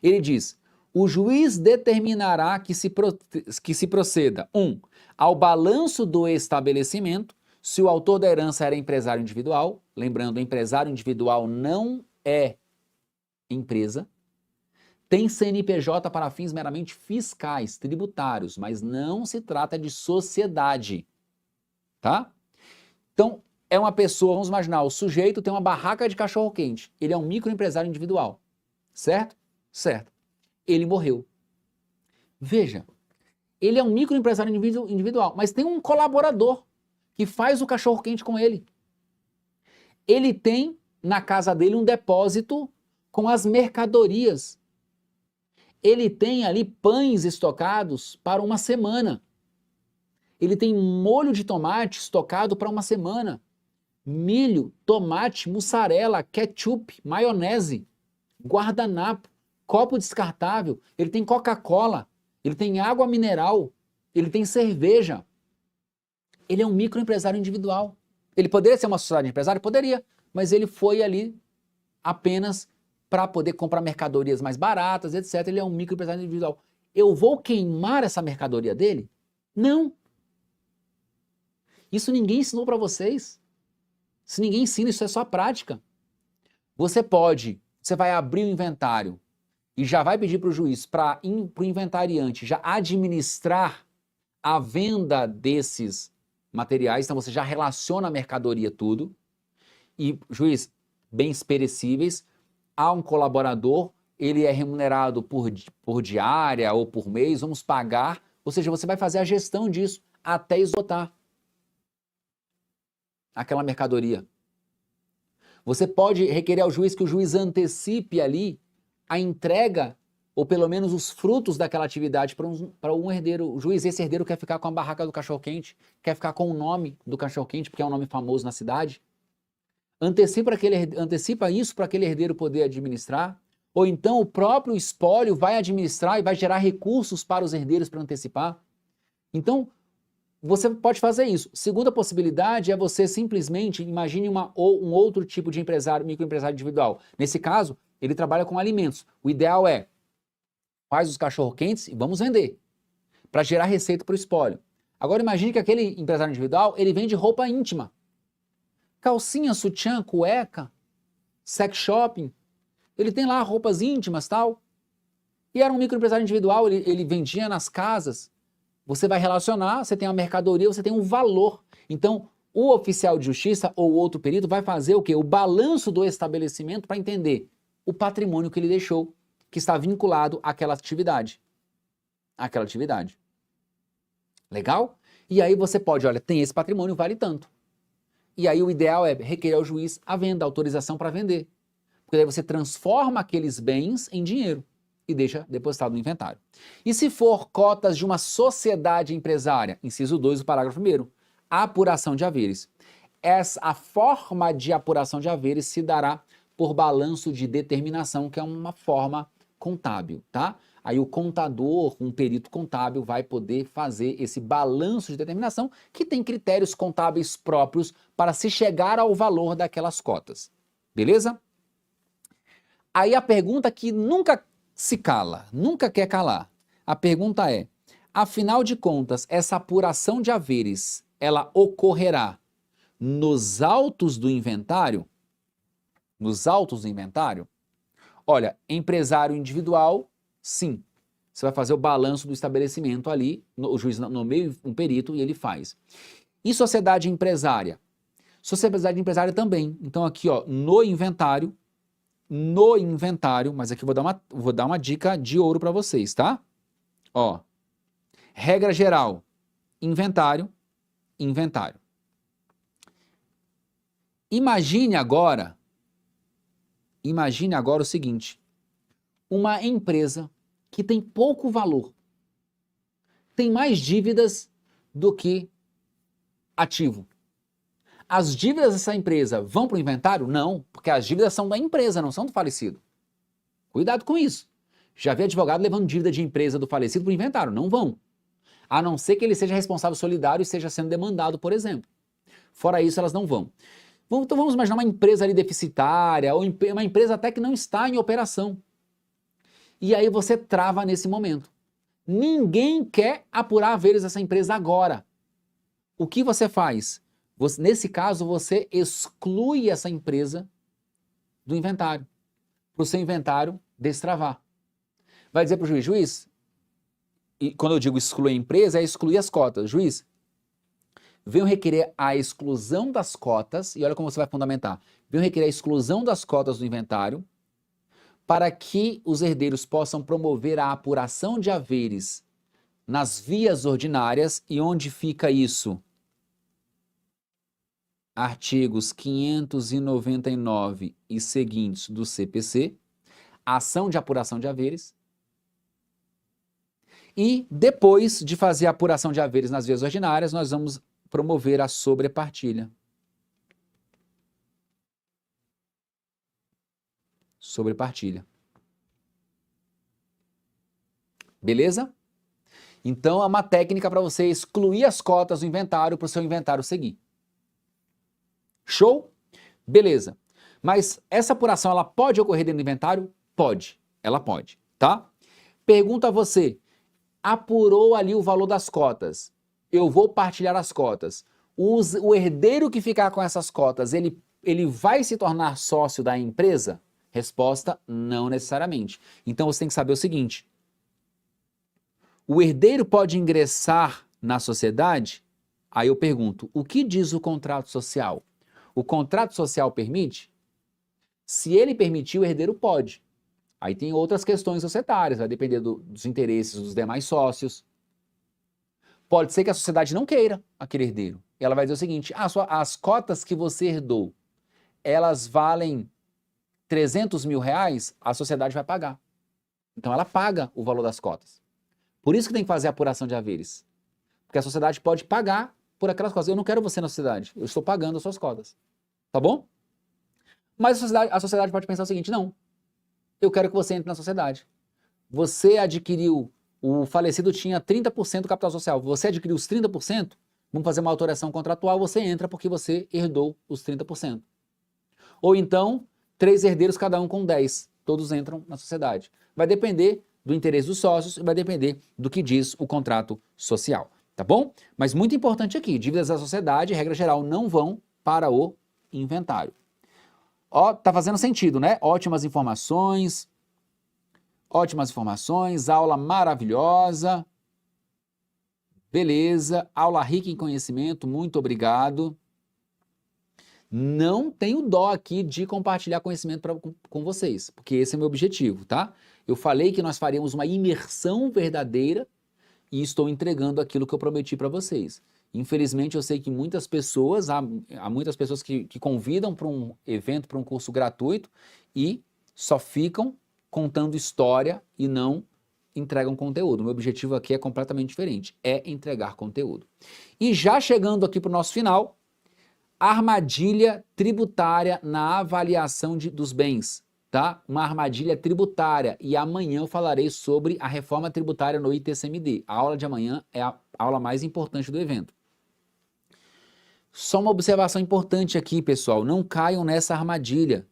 Ele diz, o juiz determinará que se proceda, 1. Ao balanço do estabelecimento, se o autor da herança era empresário individual, lembrando, empresário individual não é empresa, tem CNPJ para fins meramente fiscais, tributários, mas não se trata de sociedade, tá? Então, é uma pessoa, vamos imaginar, o sujeito tem uma barraca de cachorro-quente, ele é um microempresário individual, certo? Certo. Ele morreu. Veja, ele é um microempresário individual, mas tem um colaborador que faz o cachorro-quente com ele. Ele tem na casa dele um depósito com as mercadorias. Ele tem ali pães estocados para uma semana. Ele tem molho de tomate estocado para uma semana. Milho, tomate, mussarela, ketchup, maionese, guardanapo, copo descartável. Ele tem Coca-Cola, ele tem água mineral, ele tem cerveja. Ele é um microempresário individual. Ele poderia ser uma sociedade de empresário? Poderia, mas ele foi ali apenas para poder comprar mercadorias mais baratas, etc. Ele é um microempresário individual. Eu vou queimar essa mercadoria dele? Não. Isso ninguém ensinou para vocês. Se ninguém ensina, isso é só prática. Você vai abrir o inventário e já vai pedir para o juiz, para o inventariante, já administrar a venda desses materiais, então você já relaciona a mercadoria tudo, e juiz, bens perecíveis, há um colaborador, ele é remunerado por diária ou por mês, vamos pagar, ou seja, você vai fazer a gestão disso até esgotar aquela mercadoria. Você pode requerer ao juiz que o juiz antecipe ali a entrega, ou pelo menos os frutos daquela atividade para um herdeiro. O juiz, esse herdeiro quer ficar com a barraca do cachorro-quente, quer ficar com o nome do cachorro-quente, porque é um nome famoso na cidade. Antecipa isso para aquele herdeiro poder administrar, ou então o próprio espólio vai administrar e vai gerar recursos para os herdeiros para antecipar. Então, você pode fazer isso. Segunda possibilidade é você simplesmente, imagine um outro tipo de empresário, microempresário individual. Nesse caso, ele trabalha com alimentos. O ideal é, faz os cachorro-quentes e vamos vender, para gerar receita para o espólio. Agora imagine que aquele empresário individual, ele vende roupa íntima. Calcinha, sutiã, cueca, sex shopping. Ele tem lá roupas íntimas, tal. E era um microempresário individual, ele vendia nas casas. Você vai relacionar, você tem a mercadoria, você tem um valor. Então, o oficial de justiça ou outro perito vai fazer o quê? O balanço do estabelecimento para entender o patrimônio que ele deixou, que está vinculado àquela atividade. Àquela atividade. Legal? E aí você pode, olha, tem esse patrimônio, vale tanto. E aí o ideal é requerer ao juiz a venda, a autorização para vender. Porque daí você transforma aqueles bens em dinheiro e deixa depositado no inventário. E se for cotas de uma sociedade empresária, inciso 2 do parágrafo 1º, a apuração de haveres. A forma de apuração de haveres se dará por balanço de determinação, que é uma forma contábil, tá? Aí o contador, um perito contábil, vai poder fazer esse balanço de determinação, que tem critérios contábeis próprios para se chegar ao valor daquelas cotas. Beleza? Aí a pergunta que nunca se cala, nunca quer calar. A pergunta é, afinal de contas, essa apuração de haveres, ela ocorrerá nos autos do inventário? Nos autos do inventário? Olha, empresário individual, sim. Você vai fazer o balanço do estabelecimento ali, o juiz nomeia um perito e ele faz. E sociedade empresária? Sociedade empresária também. Então aqui, ó, no inventário, mas aqui eu vou dar uma dica de ouro para vocês, tá? Ó, regra geral, inventário. Imagine agora o seguinte, uma empresa que tem pouco valor, tem mais dívidas do que ativo. As dívidas dessa empresa vão para o inventário? Não, porque as dívidas são da empresa, não são do falecido. Cuidado com isso. Já vi advogado levando dívida de empresa do falecido para o inventário, não vão. A não ser que ele seja responsável solidário e esteja sendo demandado, por exemplo. Fora isso, elas não vão. Então vamos imaginar uma empresa ali deficitária, ou uma empresa até que não está em operação. E aí você trava nesse momento. Ninguém quer apurar haveres dessa empresa agora. O que você faz? Nesse caso, você exclui essa empresa do inventário, para o seu inventário destravar. Vai dizer para o juiz, e quando eu digo excluir a empresa, é excluir as cotas. Juiz, venho requerer a exclusão das cotas, e olha como você vai fundamentar, venho requerer a exclusão das cotas do inventário, para que os herdeiros possam promover a apuração de haveres nas vias ordinárias. E onde fica isso? Artigos 599 e seguintes do CPC, ação de apuração de haveres. E depois de fazer a apuração de haveres nas vias ordinárias, nós vamos promover a sobrepartilha. Sobrepartilha. Beleza? Então é uma técnica para você excluir as cotas do inventário para o seu inventário seguir. Show? Beleza. Mas essa apuração, ela pode ocorrer dentro do inventário? Pode. Ela pode, tá? Pergunta a você, apurou ali o valor das cotas, eu vou partilhar as cotas. O herdeiro que ficar com essas cotas, ele vai se tornar sócio da empresa? Resposta, não necessariamente. Então você tem que saber o seguinte, o herdeiro pode ingressar na sociedade? Aí eu pergunto, o que diz o contrato social? O contrato social permite? Se ele permitir, o herdeiro pode. Aí tem outras questões societárias, vai depender dos interesses dos demais sócios. Pode ser que a sociedade não queira aquele herdeiro. Ela vai dizer o seguinte, as cotas que você herdou, elas valem 300 mil reais, a sociedade vai pagar. Então ela paga o valor das cotas. Por isso que tem que fazer a apuração de haveres. Porque a sociedade pode pagar por aquelas cotas. Eu não quero você na sociedade, eu estou pagando as suas cotas. Tá bom? Mas a sociedade pode pensar o seguinte, não, eu quero que você entre na sociedade. Você adquiriu, o falecido tinha 30% do capital social, você adquiriu os 30%, vamos fazer uma alteração contratual, você entra porque você herdou os 30%. Ou então, 3 herdeiros, cada um com 10, todos entram na sociedade. Vai depender do interesse dos sócios e vai depender do que diz o contrato social, tá bom? Mas muito importante aqui, dívidas da sociedade, regra geral, não vão para o inventário. Ó, tá fazendo sentido, né? Ótimas informações, aula maravilhosa, beleza, aula rica em conhecimento, muito obrigado. Não tenho dó aqui de compartilhar conhecimento com vocês, porque esse é o meu objetivo, tá? Eu falei que nós faríamos uma imersão verdadeira e estou entregando aquilo que eu prometi para vocês. Infelizmente, eu sei que muitas pessoas, há muitas pessoas que convidam para um evento, para um curso gratuito e só ficam contando história e não entregam conteúdo. O meu objetivo aqui é completamente diferente, é entregar conteúdo. E já chegando aqui para o nosso final, armadilha tributária na avaliação dos bens, tá? Uma armadilha tributária. E amanhã eu falarei sobre a reforma tributária no ITCMD. A aula de amanhã é a aula mais importante do evento. Só uma observação importante aqui, pessoal. Não caiam nessa armadilha.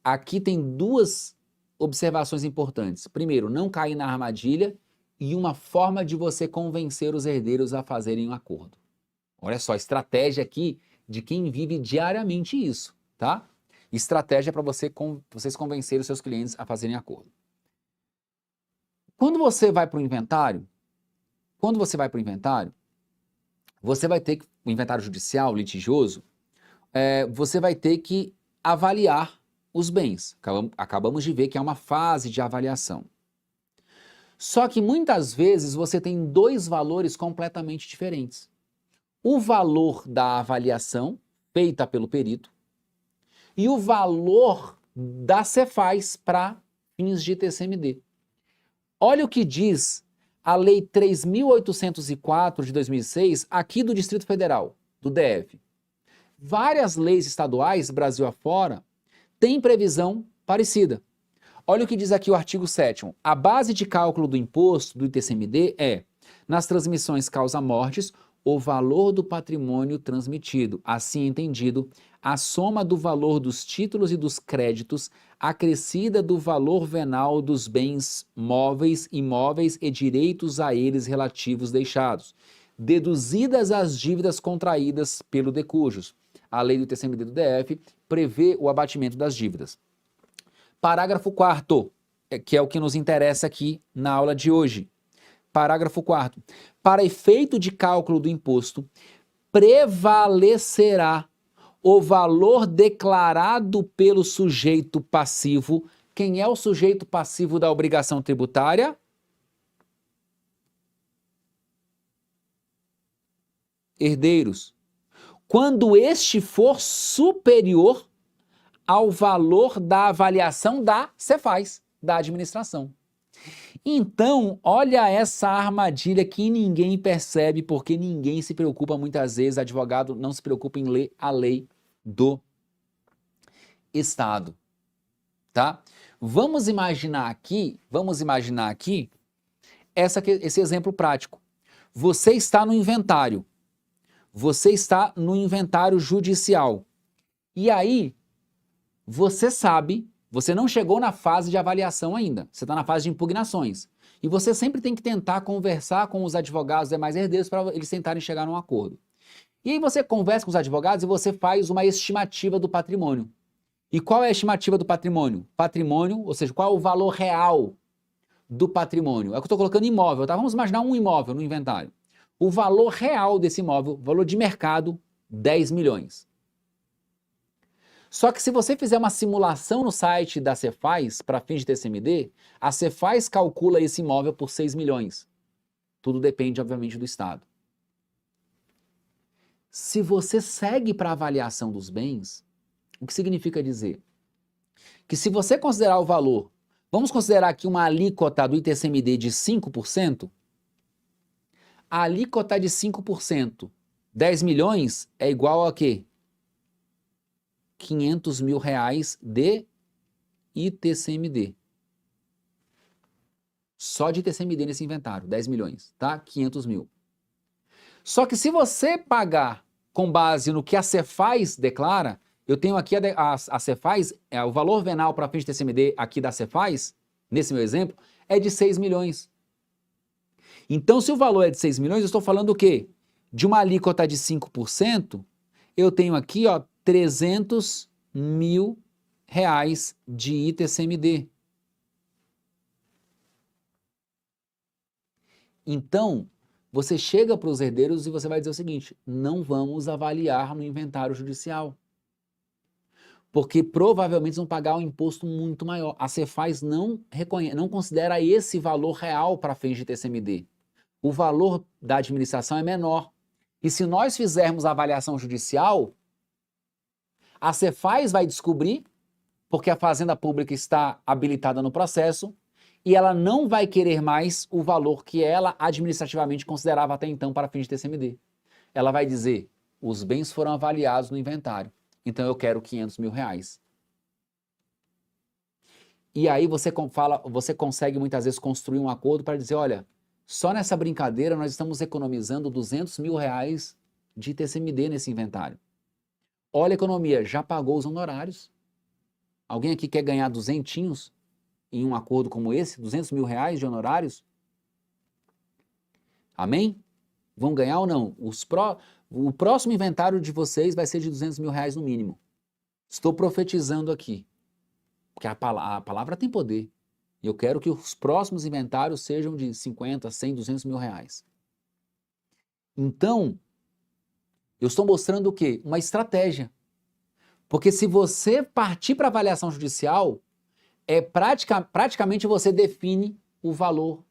Aqui tem 2 observações importantes. Primeiro, não cair na armadilha e uma forma de você convencer os herdeiros a fazerem um acordo. Olha só, estratégia aqui de quem vive diariamente isso, tá? Estratégia para vocês convencerem os seus clientes a fazerem acordo. Quando você vai para o inventário, você vai ter que, o inventário judicial, litigioso, você vai ter que avaliar os bens. Acabamos de ver que é uma fase de avaliação. Só que muitas vezes você tem 2 valores completamente diferentes. O valor da avaliação feita pelo perito e o valor da Cefaz para fins de TCMD. Olha o que diz a Lei 3.804 de 2006, aqui do Distrito Federal, do DF. Várias leis estaduais, Brasil afora, têm previsão parecida. Olha o que diz aqui o artigo 7º. A base de cálculo do imposto do ITCMD é, nas transmissões causa-mortes, o valor do patrimônio transmitido, assim entendido, a soma do valor dos títulos e dos créditos, acrescida do valor venal dos bens móveis, imóveis e direitos a eles relativos deixados, deduzidas as dívidas contraídas pelo decujus. A lei do ITCMD do DF prevê o abatimento das dívidas. Parágrafo 4º, que é o que nos interessa aqui na aula de hoje. Parágrafo 4º. Para efeito de cálculo do imposto, prevalecerá o valor declarado pelo sujeito passivo. Quem é o sujeito passivo da obrigação tributária? Herdeiros. Quando este for superior ao valor da avaliação da Cefaz, da administração. Então, olha essa armadilha que ninguém percebe, porque ninguém se preocupa muitas vezes, advogado não se preocupa em ler a lei do Estado, tá? Vamos imaginar aqui esse exemplo prático. Você está no inventário judicial, e aí você sabe, você não chegou na fase de avaliação ainda, você está na fase de impugnações. E você sempre tem que tentar conversar com os advogados e demais herdeiros para eles tentarem chegar num acordo. E aí você conversa com os advogados e você faz uma estimativa do patrimônio. E qual é a estimativa do patrimônio? Patrimônio, ou seja, qual é o valor real do patrimônio? É o que eu estou colocando imóvel, tá? Vamos imaginar um imóvel no inventário. O valor real desse imóvel, valor de mercado, 10 milhões. Só que se você fizer uma simulação no site da Cefaz para fins de TCMD, a Cefaz calcula esse imóvel por 6 milhões. Tudo depende, obviamente, do Estado. Se você segue para a avaliação dos bens, o que significa dizer? Que se você considerar o valor, vamos considerar aqui uma alíquota do ITCMD de 5%, a alíquota de 5%, 10 milhões é igual a quê? 500 mil reais de ITCMD. Só de ITCMD nesse inventário, 10 milhões, tá? 500 mil. Só que se você pagar com base no que a Cefaz declara, eu tenho aqui a Cefaz, o valor venal para fins de TCMD aqui da Cefaz, nesse meu exemplo, é de 6 milhões. Então, se o valor é de 6 milhões, eu estou falando o quê? De uma alíquota de 5%, eu tenho aqui, ó, 300 mil reais de ITCMD. Então, você chega para os herdeiros e você vai dizer o seguinte: não vamos avaliar no inventário judicial, porque provavelmente eles vão pagar um imposto muito maior. A Cefaz não considera esse valor real para fins de TCMD. O valor da administração é menor. E se nós fizermos a avaliação judicial, a Cefaz vai descobrir, porque a Fazenda Pública está habilitada no processo, e ela não vai querer mais o valor que ela administrativamente considerava até então para fins de TCMD. Ela vai dizer: os bens foram avaliados no inventário, então eu quero 500 mil reais. E aí você consegue muitas vezes construir um acordo para dizer: olha, só nessa brincadeira nós estamos economizando 200 mil reais de TCMD nesse inventário. Olha a economia, já pagou os honorários. Alguém aqui quer ganhar duzentinhos em um acordo como esse? 200 mil reais de honorários? Amém? Vão ganhar ou não? O próximo inventário de vocês vai ser de 200 mil reais no mínimo. Estou profetizando aqui. Porque a palavra tem poder. E eu quero que os próximos inventários sejam de 50, 100, 200 mil reais. Então, eu estou mostrando o quê? Uma estratégia. Porque se você partir para avaliação judicial, praticamente você define o valor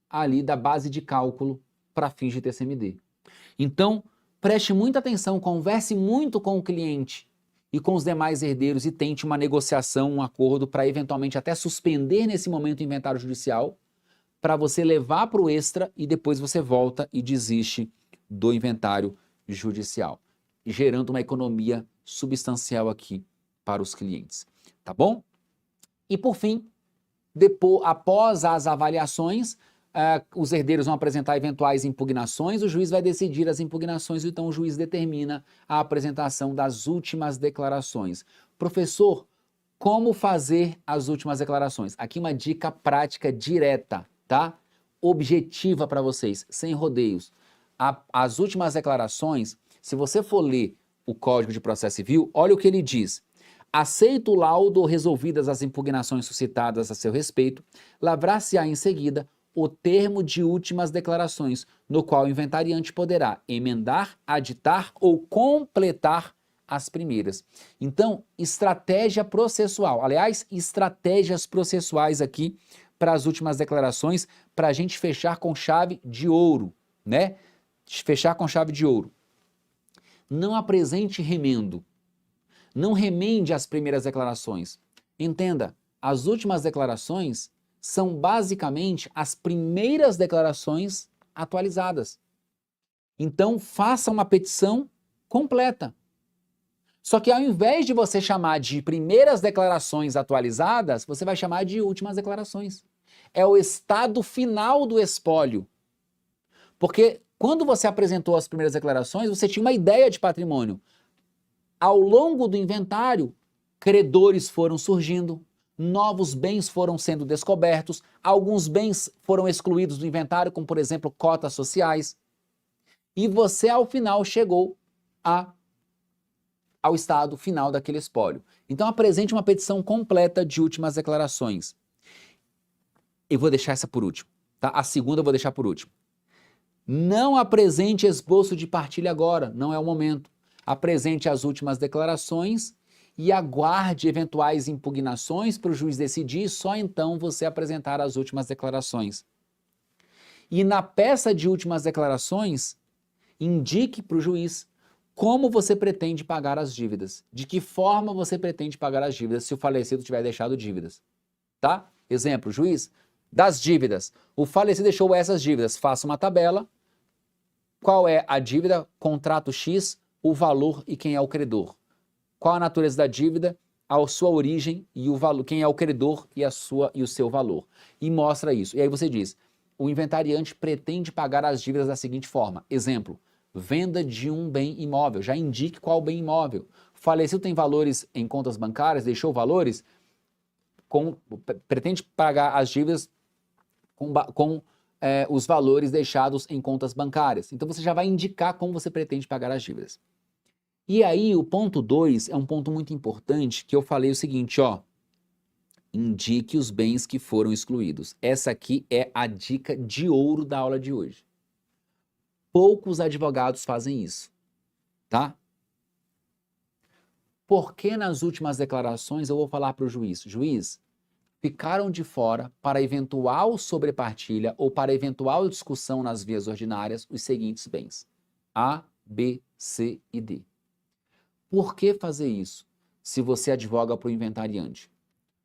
ali da base de cálculo para fins de TCMD. Então, preste muita atenção, converse muito com o cliente e com os demais herdeiros e tente uma negociação, um acordo para eventualmente até suspender nesse momento o inventário judicial, para você levar para o extra e depois você volta e desiste do inventário judicial, gerando uma economia substancial aqui para os clientes, tá bom? E por fim, após as avaliações, os herdeiros vão apresentar eventuais impugnações, o juiz vai decidir as impugnações, então o juiz determina a apresentação das últimas declarações. Professor, como fazer as últimas declarações? Aqui uma dica prática direta, tá? Objetiva para vocês, sem rodeios. As últimas declarações, se você for ler o Código de Processo Civil, olha o que ele diz. Aceito o laudo, resolvidas as impugnações suscitadas a seu respeito, lavrar-se-á em seguida o termo de últimas declarações, no qual o inventariante poderá emendar, aditar ou completar as primeiras. Então, estratégia processual. Aliás, estratégias processuais aqui para as últimas declarações, para a gente fechar com chave de ouro, né? Fechar com chave de ouro. Não apresente remendo. Não remende as primeiras declarações. Entenda, as últimas declarações são basicamente as primeiras declarações atualizadas. Então, faça uma petição completa. Só que ao invés de você chamar de primeiras declarações atualizadas, você vai chamar de últimas declarações. É o estado final do espólio. Porque quando você apresentou as primeiras declarações, você tinha uma ideia de patrimônio. Ao longo do inventário, credores foram surgindo, novos bens foram sendo descobertos, alguns bens foram excluídos do inventário, como por exemplo cotas sociais, e você ao final chegou ao estado final daquele espólio. Então apresente uma petição completa de últimas declarações. Eu vou deixar essa por último, tá? A segunda eu vou deixar por último. Não apresente esboço de partilha agora, não é o momento. Apresente as últimas declarações e aguarde eventuais impugnações para o juiz decidir, só então você apresentar as últimas declarações. E na peça de últimas declarações, indique para o juiz como você pretende pagar as dívidas, de que forma você pretende pagar as dívidas se o falecido tiver deixado dívidas, tá? Exemplo, juiz, das dívidas, o falecido deixou essas dívidas, faça uma tabela, qual é a dívida, contrato X, o valor e quem é o credor. Qual a natureza da dívida, a sua origem e o valor, quem é o credor e o seu valor. E mostra isso. E aí você diz, o inventariante pretende pagar as dívidas da seguinte forma. Exemplo, venda de um bem imóvel. Já indique qual bem imóvel. Falecido tem valores em contas bancárias, deixou valores, pretende pagar as dívidas com os valores deixados em contas bancárias. Então você já vai indicar como você pretende pagar as dívidas. E aí o ponto 2 é um ponto muito importante que eu falei o seguinte, ó. Indique os bens que foram excluídos. Essa aqui é a dica de ouro da aula de hoje. Poucos advogados fazem isso, tá? Porque nas últimas declarações eu vou falar para o juiz, juiz, ficaram de fora para eventual sobrepartilha ou para eventual discussão nas vias ordinárias os seguintes bens, A, B, C e D. Por que fazer isso se você advoga para o inventariante?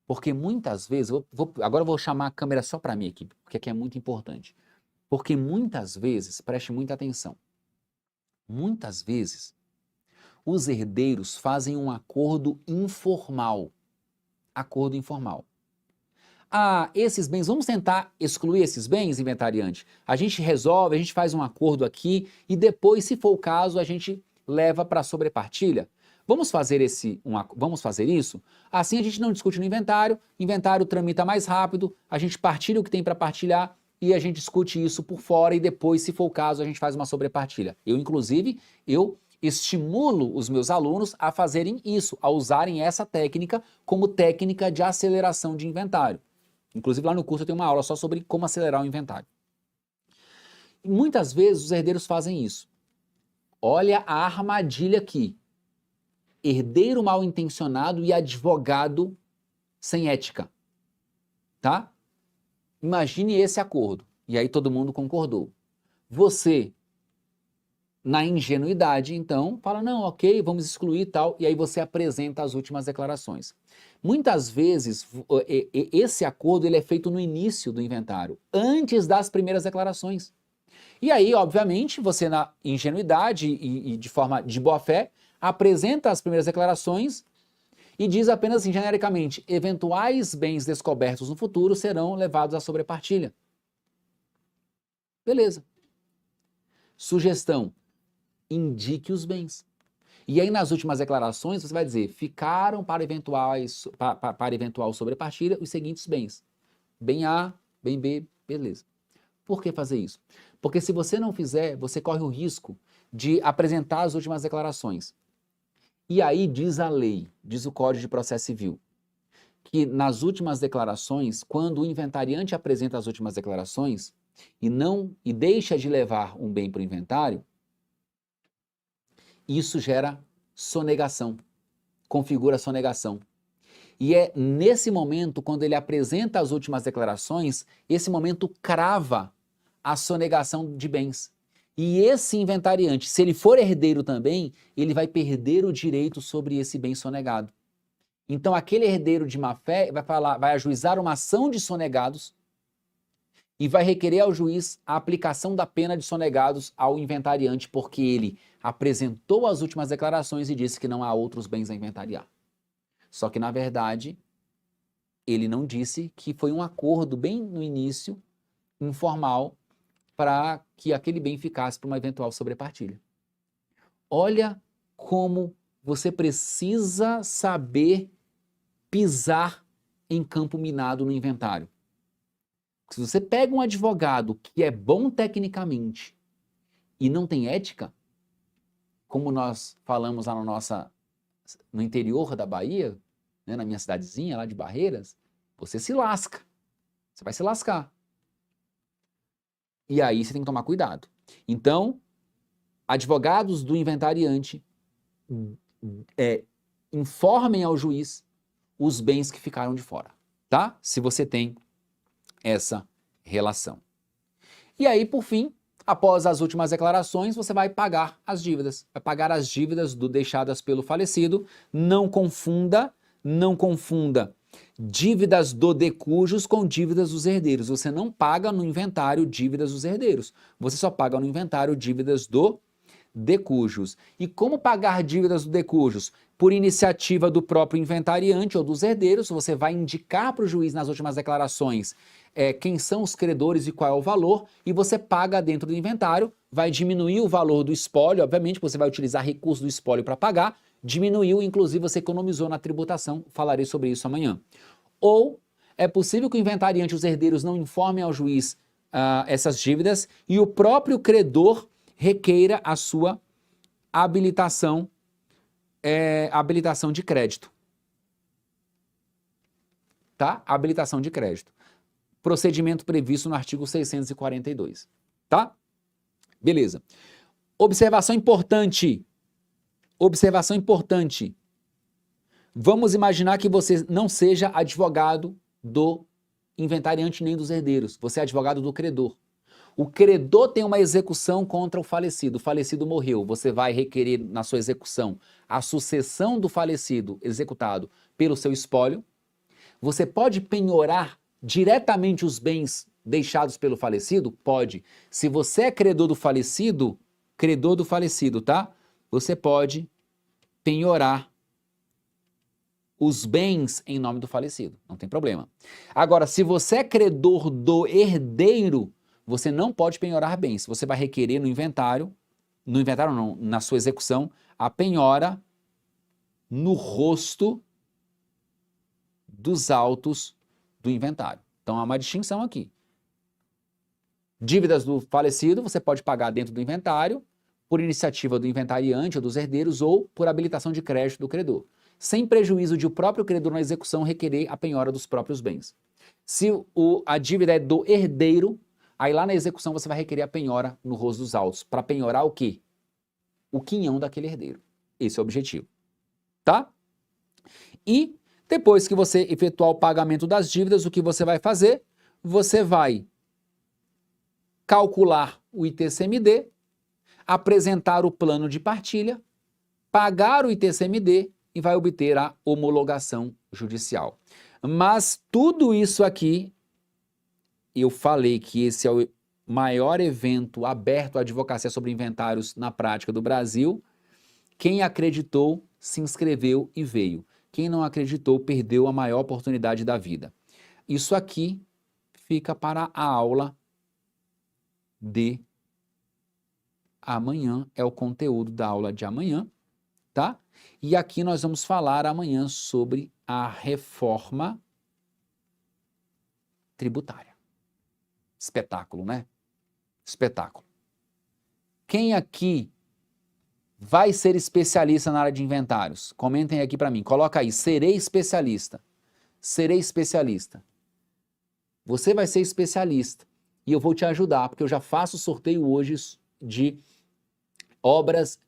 Porque muitas vezes, agora eu vou chamar a câmera só para mim aqui, porque aqui é muito importante. Porque muitas vezes, preste muita atenção, muitas vezes os herdeiros fazem um acordo informal. Acordo informal. Ah, esses bens, vamos tentar excluir esses bens, inventariante? A gente resolve, a gente faz um acordo aqui e depois, se for o caso, a gente leva para a sobrepartilha. Vamos fazer isso? Assim a gente não discute no inventário tramita mais rápido, a gente partilha o que tem para partilhar e a gente discute isso por fora e depois, se for o caso, a gente faz uma sobrepartilha. Inclusive, eu estimulo os meus alunos a fazerem isso, a usarem essa técnica como técnica de aceleração de inventário. Inclusive lá no curso eu tenho uma aula só sobre como acelerar o inventário. E muitas vezes os herdeiros fazem isso. Olha a armadilha aqui. Herdeiro mal intencionado e advogado sem ética. Tá? Imagine esse acordo. E aí todo mundo concordou. Você, na ingenuidade, então, fala, não, ok, vamos excluir e tal, e aí você apresenta as últimas declarações. Muitas vezes, esse acordo ele é feito no início do inventário, antes das primeiras declarações. E aí, obviamente, você na ingenuidade e de forma de boa fé, apresenta as primeiras declarações e diz apenas assim, genericamente, eventuais bens descobertos no futuro serão levados à sobrepartilha. Beleza. Sugestão, indique os bens. E aí nas últimas declarações você vai dizer, ficaram para eventual sobrepartilha os seguintes bens. Bem A, bem B, beleza. Por que fazer isso? Porque se você não fizer, você corre o risco de apresentar as últimas declarações. E aí diz a lei, diz o Código de Processo Civil, que nas últimas declarações, quando o inventariante apresenta as últimas declarações e deixa de levar um bem para o inventário, isso gera sonegação, configura sonegação. E é nesse momento, quando ele apresenta as últimas declarações, esse momento crava a sonegação de bens. E esse inventariante, se ele for herdeiro também, ele vai perder o direito sobre esse bem sonegado. Então aquele herdeiro de má-fé vai ajuizar uma ação de sonegados e vai requerer ao juiz a aplicação da pena de sonegados ao inventariante, porque ele apresentou as últimas declarações e disse que não há outros bens a inventariar. Só que, na verdade, ele não disse que foi um acordo bem no início, informal, para que aquele bem ficasse para uma eventual sobrepartilha. Olha como você precisa saber pisar em campo minado no inventário. Se você pega um advogado que é bom tecnicamente e não tem ética, como nós falamos lá no interior da Bahia, né, na minha cidadezinha lá de Barreiras, você se lasca. Você vai se lascar. E aí você tem que tomar cuidado. Então, advogados do inventariante informem ao juiz os bens que ficaram de fora, tá? Se você tem essa relação. E aí, por fim, após as últimas declarações, você vai pagar as dívidas. Vai pagar as dívidas deixadas pelo falecido. Não confunda dívidas do decujus com dívidas dos herdeiros. Você não paga no inventário dívidas dos herdeiros. Você só paga no inventário dívidas do decujus. E como pagar dívidas do decujus? Por iniciativa do próprio inventariante ou dos herdeiros, você vai indicar para o juiz nas últimas declarações quem são os credores e qual é o valor, e você paga dentro do inventário, vai diminuir o valor do espólio, obviamente você vai utilizar recurso do espólio para pagar, diminuiu, inclusive você economizou na tributação, falarei sobre isso amanhã. Ou é possível que o inventariante e os herdeiros não informem ao juiz essas dívidas e o próprio credor requeira a sua habilitação de crédito. Tá? Habilitação de crédito. Procedimento previsto no artigo 642. Tá? Beleza. Observação importante. Observação importante. Vamos imaginar que você não seja advogado do inventariante nem dos herdeiros. Você é advogado do credor. O credor tem uma execução contra o falecido morreu, você vai requerer na sua execução a sucessão do falecido executado pelo seu espólio, você pode penhorar diretamente os bens deixados pelo falecido? Pode. Se você é credor do falecido, tá? Você pode penhorar os bens em nome do falecido, não tem problema. Agora, se você é credor do herdeiro, você não pode penhorar bens. Você vai requerer na sua execução, a penhora no rosto dos autos do inventário. Então há uma distinção aqui. Dívidas do falecido você pode pagar dentro do inventário, por iniciativa do inventariante ou dos herdeiros ou por habilitação de crédito do credor, sem prejuízo de o próprio credor na execução requerer a penhora dos próprios bens. Se a dívida é do herdeiro, aí lá na execução você vai requerer a penhora no rosto dos autos. Para penhorar o quê? O quinhão daquele herdeiro. Esse é o objetivo. Tá? E depois que você efetuar o pagamento das dívidas, o que você vai fazer? Você vai calcular o ITCMD, apresentar o plano de partilha, pagar o ITCMD e vai obter a homologação judicial. Mas tudo isso aqui, eu falei que esse é o maior evento aberto à advocacia sobre inventários na prática do Brasil. Quem acreditou, se inscreveu e veio. Quem não acreditou, perdeu a maior oportunidade da vida. Isso aqui fica para a aula de amanhã, é o conteúdo da aula de amanhã, tá? E aqui nós vamos falar amanhã sobre a reforma tributária. Espetáculo, né? Espetáculo. Quem aqui vai ser especialista na área de inventários? Comentem aqui para mim. Coloca aí, serei especialista. Serei especialista. Você vai ser especialista. E eu vou te ajudar, porque eu já faço sorteio hoje de obras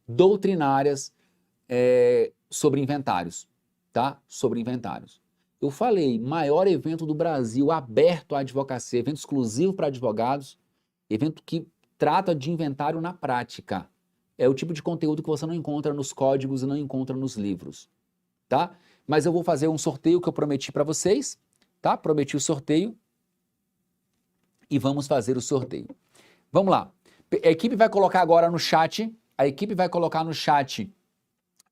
doutrinárias sobre inventários, tá? Sobre inventários. Eu falei, maior evento do Brasil aberto à advocacia, evento exclusivo para advogados, evento que trata de inventário na prática. É o tipo de conteúdo que você não encontra nos códigos e não encontra nos livros, tá? Mas eu vou fazer um sorteio que eu prometi para vocês, tá? Prometi o sorteio e vamos fazer o sorteio. Vamos lá. A equipe vai colocar agora no chat,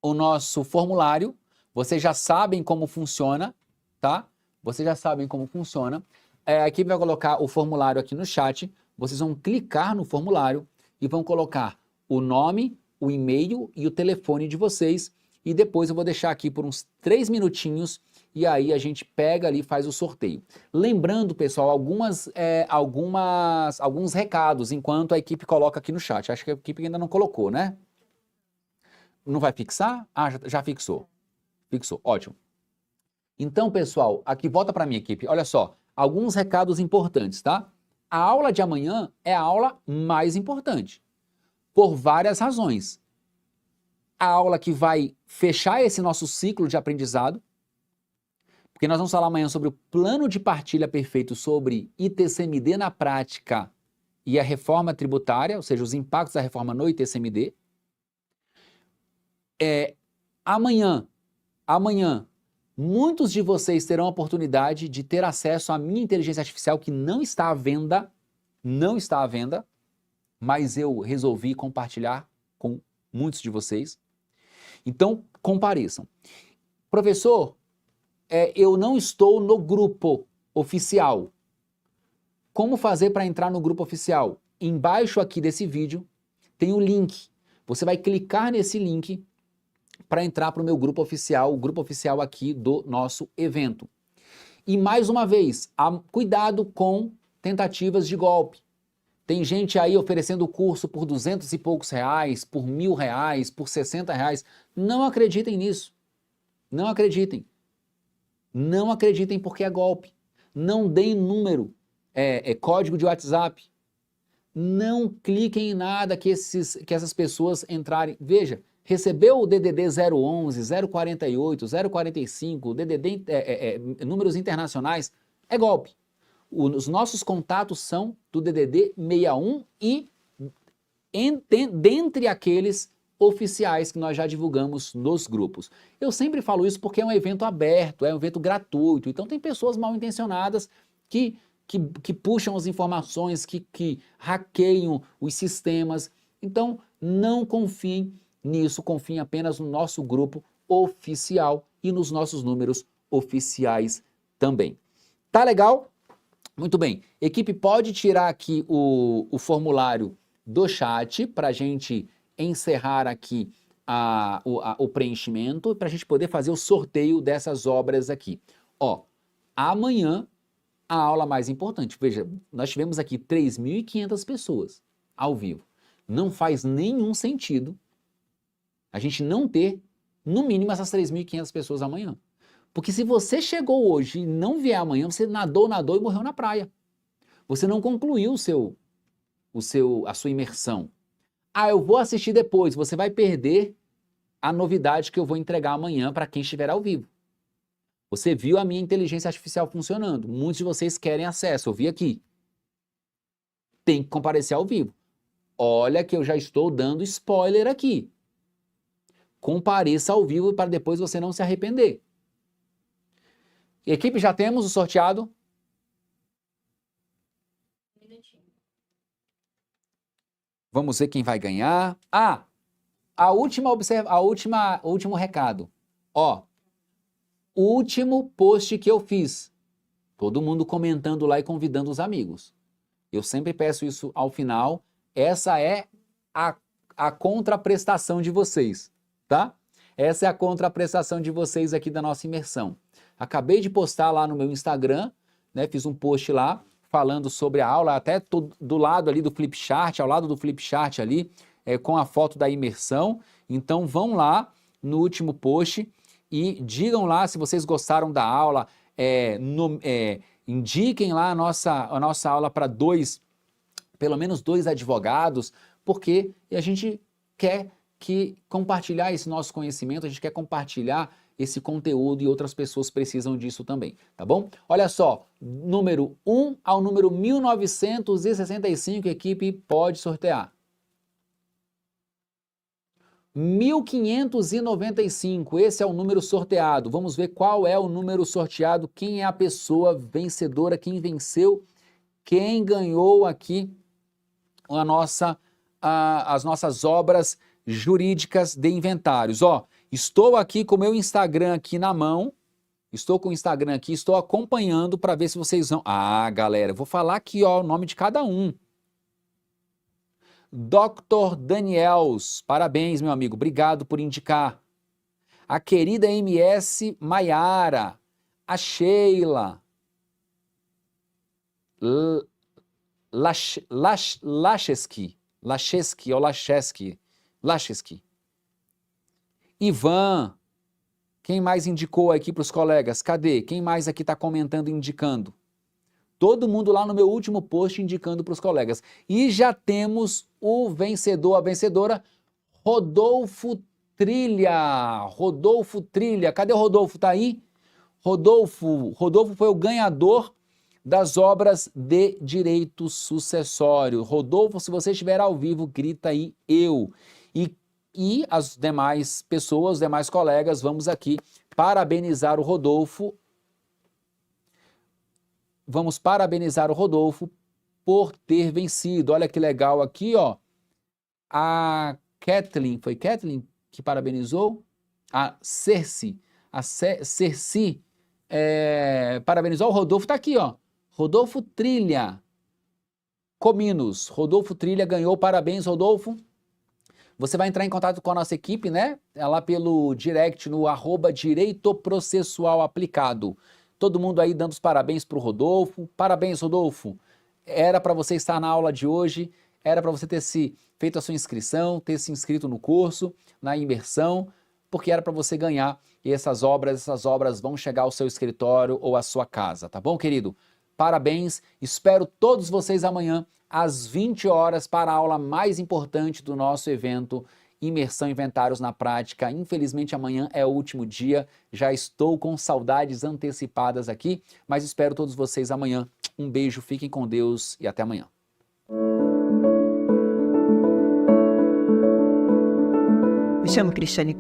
o nosso formulário. Vocês já sabem como funciona, tá? Vocês já sabem como funciona. A equipe vai colocar o formulário aqui no chat. Vocês vão clicar no formulário e vão colocar o nome, o e-mail e o telefone de vocês. E depois eu vou deixar aqui por uns 3 minutinhos e aí a gente pega ali e faz o sorteio. Lembrando, pessoal, alguns recados enquanto a equipe coloca aqui no chat. Acho que a equipe ainda não colocou, né? Não vai fixar? Ah, já fixou. Fixou, ótimo. Então, pessoal, aqui volta para a minha equipe. Olha só, alguns recados importantes, tá? A aula de amanhã é a aula mais importante, por várias razões. a aula que vai fechar esse nosso ciclo de aprendizado, porque nós vamos falar amanhã sobre o plano de partilha perfeito sobre ITCMD na prática e a reforma tributária, ou seja, os impactos da reforma no ITCMD. Amanhã, muitos de vocês terão a oportunidade de ter acesso à minha inteligência artificial que não está à venda, mas eu resolvi compartilhar com muitos de vocês. Então, compareçam. Professor, eu não estou no grupo oficial. Como fazer para entrar no grupo oficial? Embaixo aqui desse vídeo tem o link. Você vai clicar nesse link para entrar para o meu grupo oficial, o grupo oficial aqui do nosso evento. E mais uma vez, cuidado com tentativas de golpe. Tem gente aí oferecendo o curso por 200 e poucos reais, por R$1.000, por R$60. Não acreditem nisso. Não acreditem. Não acreditem porque é golpe. Não deem número, código de WhatsApp. Não cliquem em nada que essas pessoas entrarem. Veja, recebeu o DDD 011, 048, 045, DDD, números internacionais, é golpe. Os nossos contatos são do DDD 61 e dentre aqueles oficiais que nós já divulgamos nos grupos. Eu sempre falo isso porque é um evento aberto, é um evento gratuito, então tem pessoas mal intencionadas que puxam as informações, que hackeiam os sistemas. Então não confiem nisso, confiem apenas no nosso grupo oficial e nos nossos números oficiais também. Tá legal? Muito bem. Equipe, pode tirar aqui o formulário do chat para a gente encerrar aqui o preenchimento, para a gente poder fazer o sorteio dessas obras aqui. Ó, amanhã a aula mais importante. Veja, nós tivemos aqui 3.500 pessoas ao vivo. Não faz nenhum sentido a gente não ter, no mínimo, essas 3.500 pessoas amanhã. Porque se você chegou hoje e não vier amanhã, você nadou e morreu na praia. Você não concluiu a sua imersão. Eu vou assistir depois. Você vai perder a novidade que eu vou entregar amanhã para quem estiver ao vivo. Você viu a minha inteligência artificial funcionando. Muitos de vocês querem acesso, eu vi aqui. Tem que comparecer ao vivo. Olha que eu já estou dando spoiler aqui. Compareça ao vivo para depois você não se arrepender. Equipe, já temos o sorteado? Vamos ver quem vai ganhar. O último recado. Ó, o último post que eu fiz. Todo mundo comentando lá e convidando os amigos. Eu sempre peço isso ao final. Essa é a contraprestação de vocês, tá? Essa é a contraprestação de vocês aqui da nossa imersão. Acabei de postar lá no meu Instagram, né? Fiz um post lá falando sobre a aula, até do lado ali do Flipchart, ao lado do Flipchart ali, com a foto da imersão. Então vão lá no último post e digam lá se vocês gostaram da aula, indiquem lá a nossa aula para pelo menos dois advogados, porque a gente quer compartilhar esse nosso conhecimento, a gente quer compartilhar esse conteúdo e outras pessoas precisam disso também, tá bom? Olha só, número 1 ao número 1965, equipe pode sortear. 1595, esse é o número sorteado. Vamos ver qual é o número sorteado, quem é a pessoa vencedora, quem venceu, quem ganhou aqui as nossas obras jurídicas de inventários. Ó, estou aqui com o meu Instagram aqui na mão, estou com o Instagram aqui, estou acompanhando para ver se vocês vão... galera, vou falar aqui, ó, o nome de cada um. Dr. Daniels, parabéns, meu amigo, obrigado por indicar. A querida MS Maiara, a Sheila, Lacheski. Ivan, quem mais indicou aqui para os colegas? Cadê? Quem mais aqui está comentando e indicando? Todo mundo lá no meu último post indicando para os colegas. E já temos o vencedor, a vencedora, Rodolfo Trilha. Rodolfo Trilha. Cadê o Rodolfo? Tá aí? Rodolfo foi o ganhador das obras de direito sucessório. Rodolfo, se você estiver ao vivo, grita aí eu. E as demais pessoas, os demais colegas, vamos aqui parabenizar o Rodolfo. Vamos parabenizar o Rodolfo por ter vencido. Olha que legal aqui, ó. A Kathleen, foi Kathleen que parabenizou? A Cerci. A Cerci parabenizou o Rodolfo. Tá aqui, ó. Rodolfo Trilha. Cominos. Rodolfo Trilha ganhou. Parabéns, Rodolfo. Você vai entrar em contato com a nossa equipe, né? É lá pelo direct no @direito processual aplicado. Todo mundo aí dando os parabéns para o Rodolfo. Parabéns, Rodolfo. Era para você estar na aula de hoje, era para você ter feito a sua inscrição, ter se inscrito no curso, na imersão, porque era para você ganhar. E essas obras vão chegar ao seu escritório ou à sua casa, tá bom, querido? Parabéns, espero todos vocês amanhã às 20 horas para a aula mais importante do nosso evento Imersão Inventários na Prática. Infelizmente amanhã é o último dia, já estou com saudades antecipadas aqui, mas espero todos vocês amanhã. Um beijo, fiquem com Deus e até amanhã. Me chamo Cristiane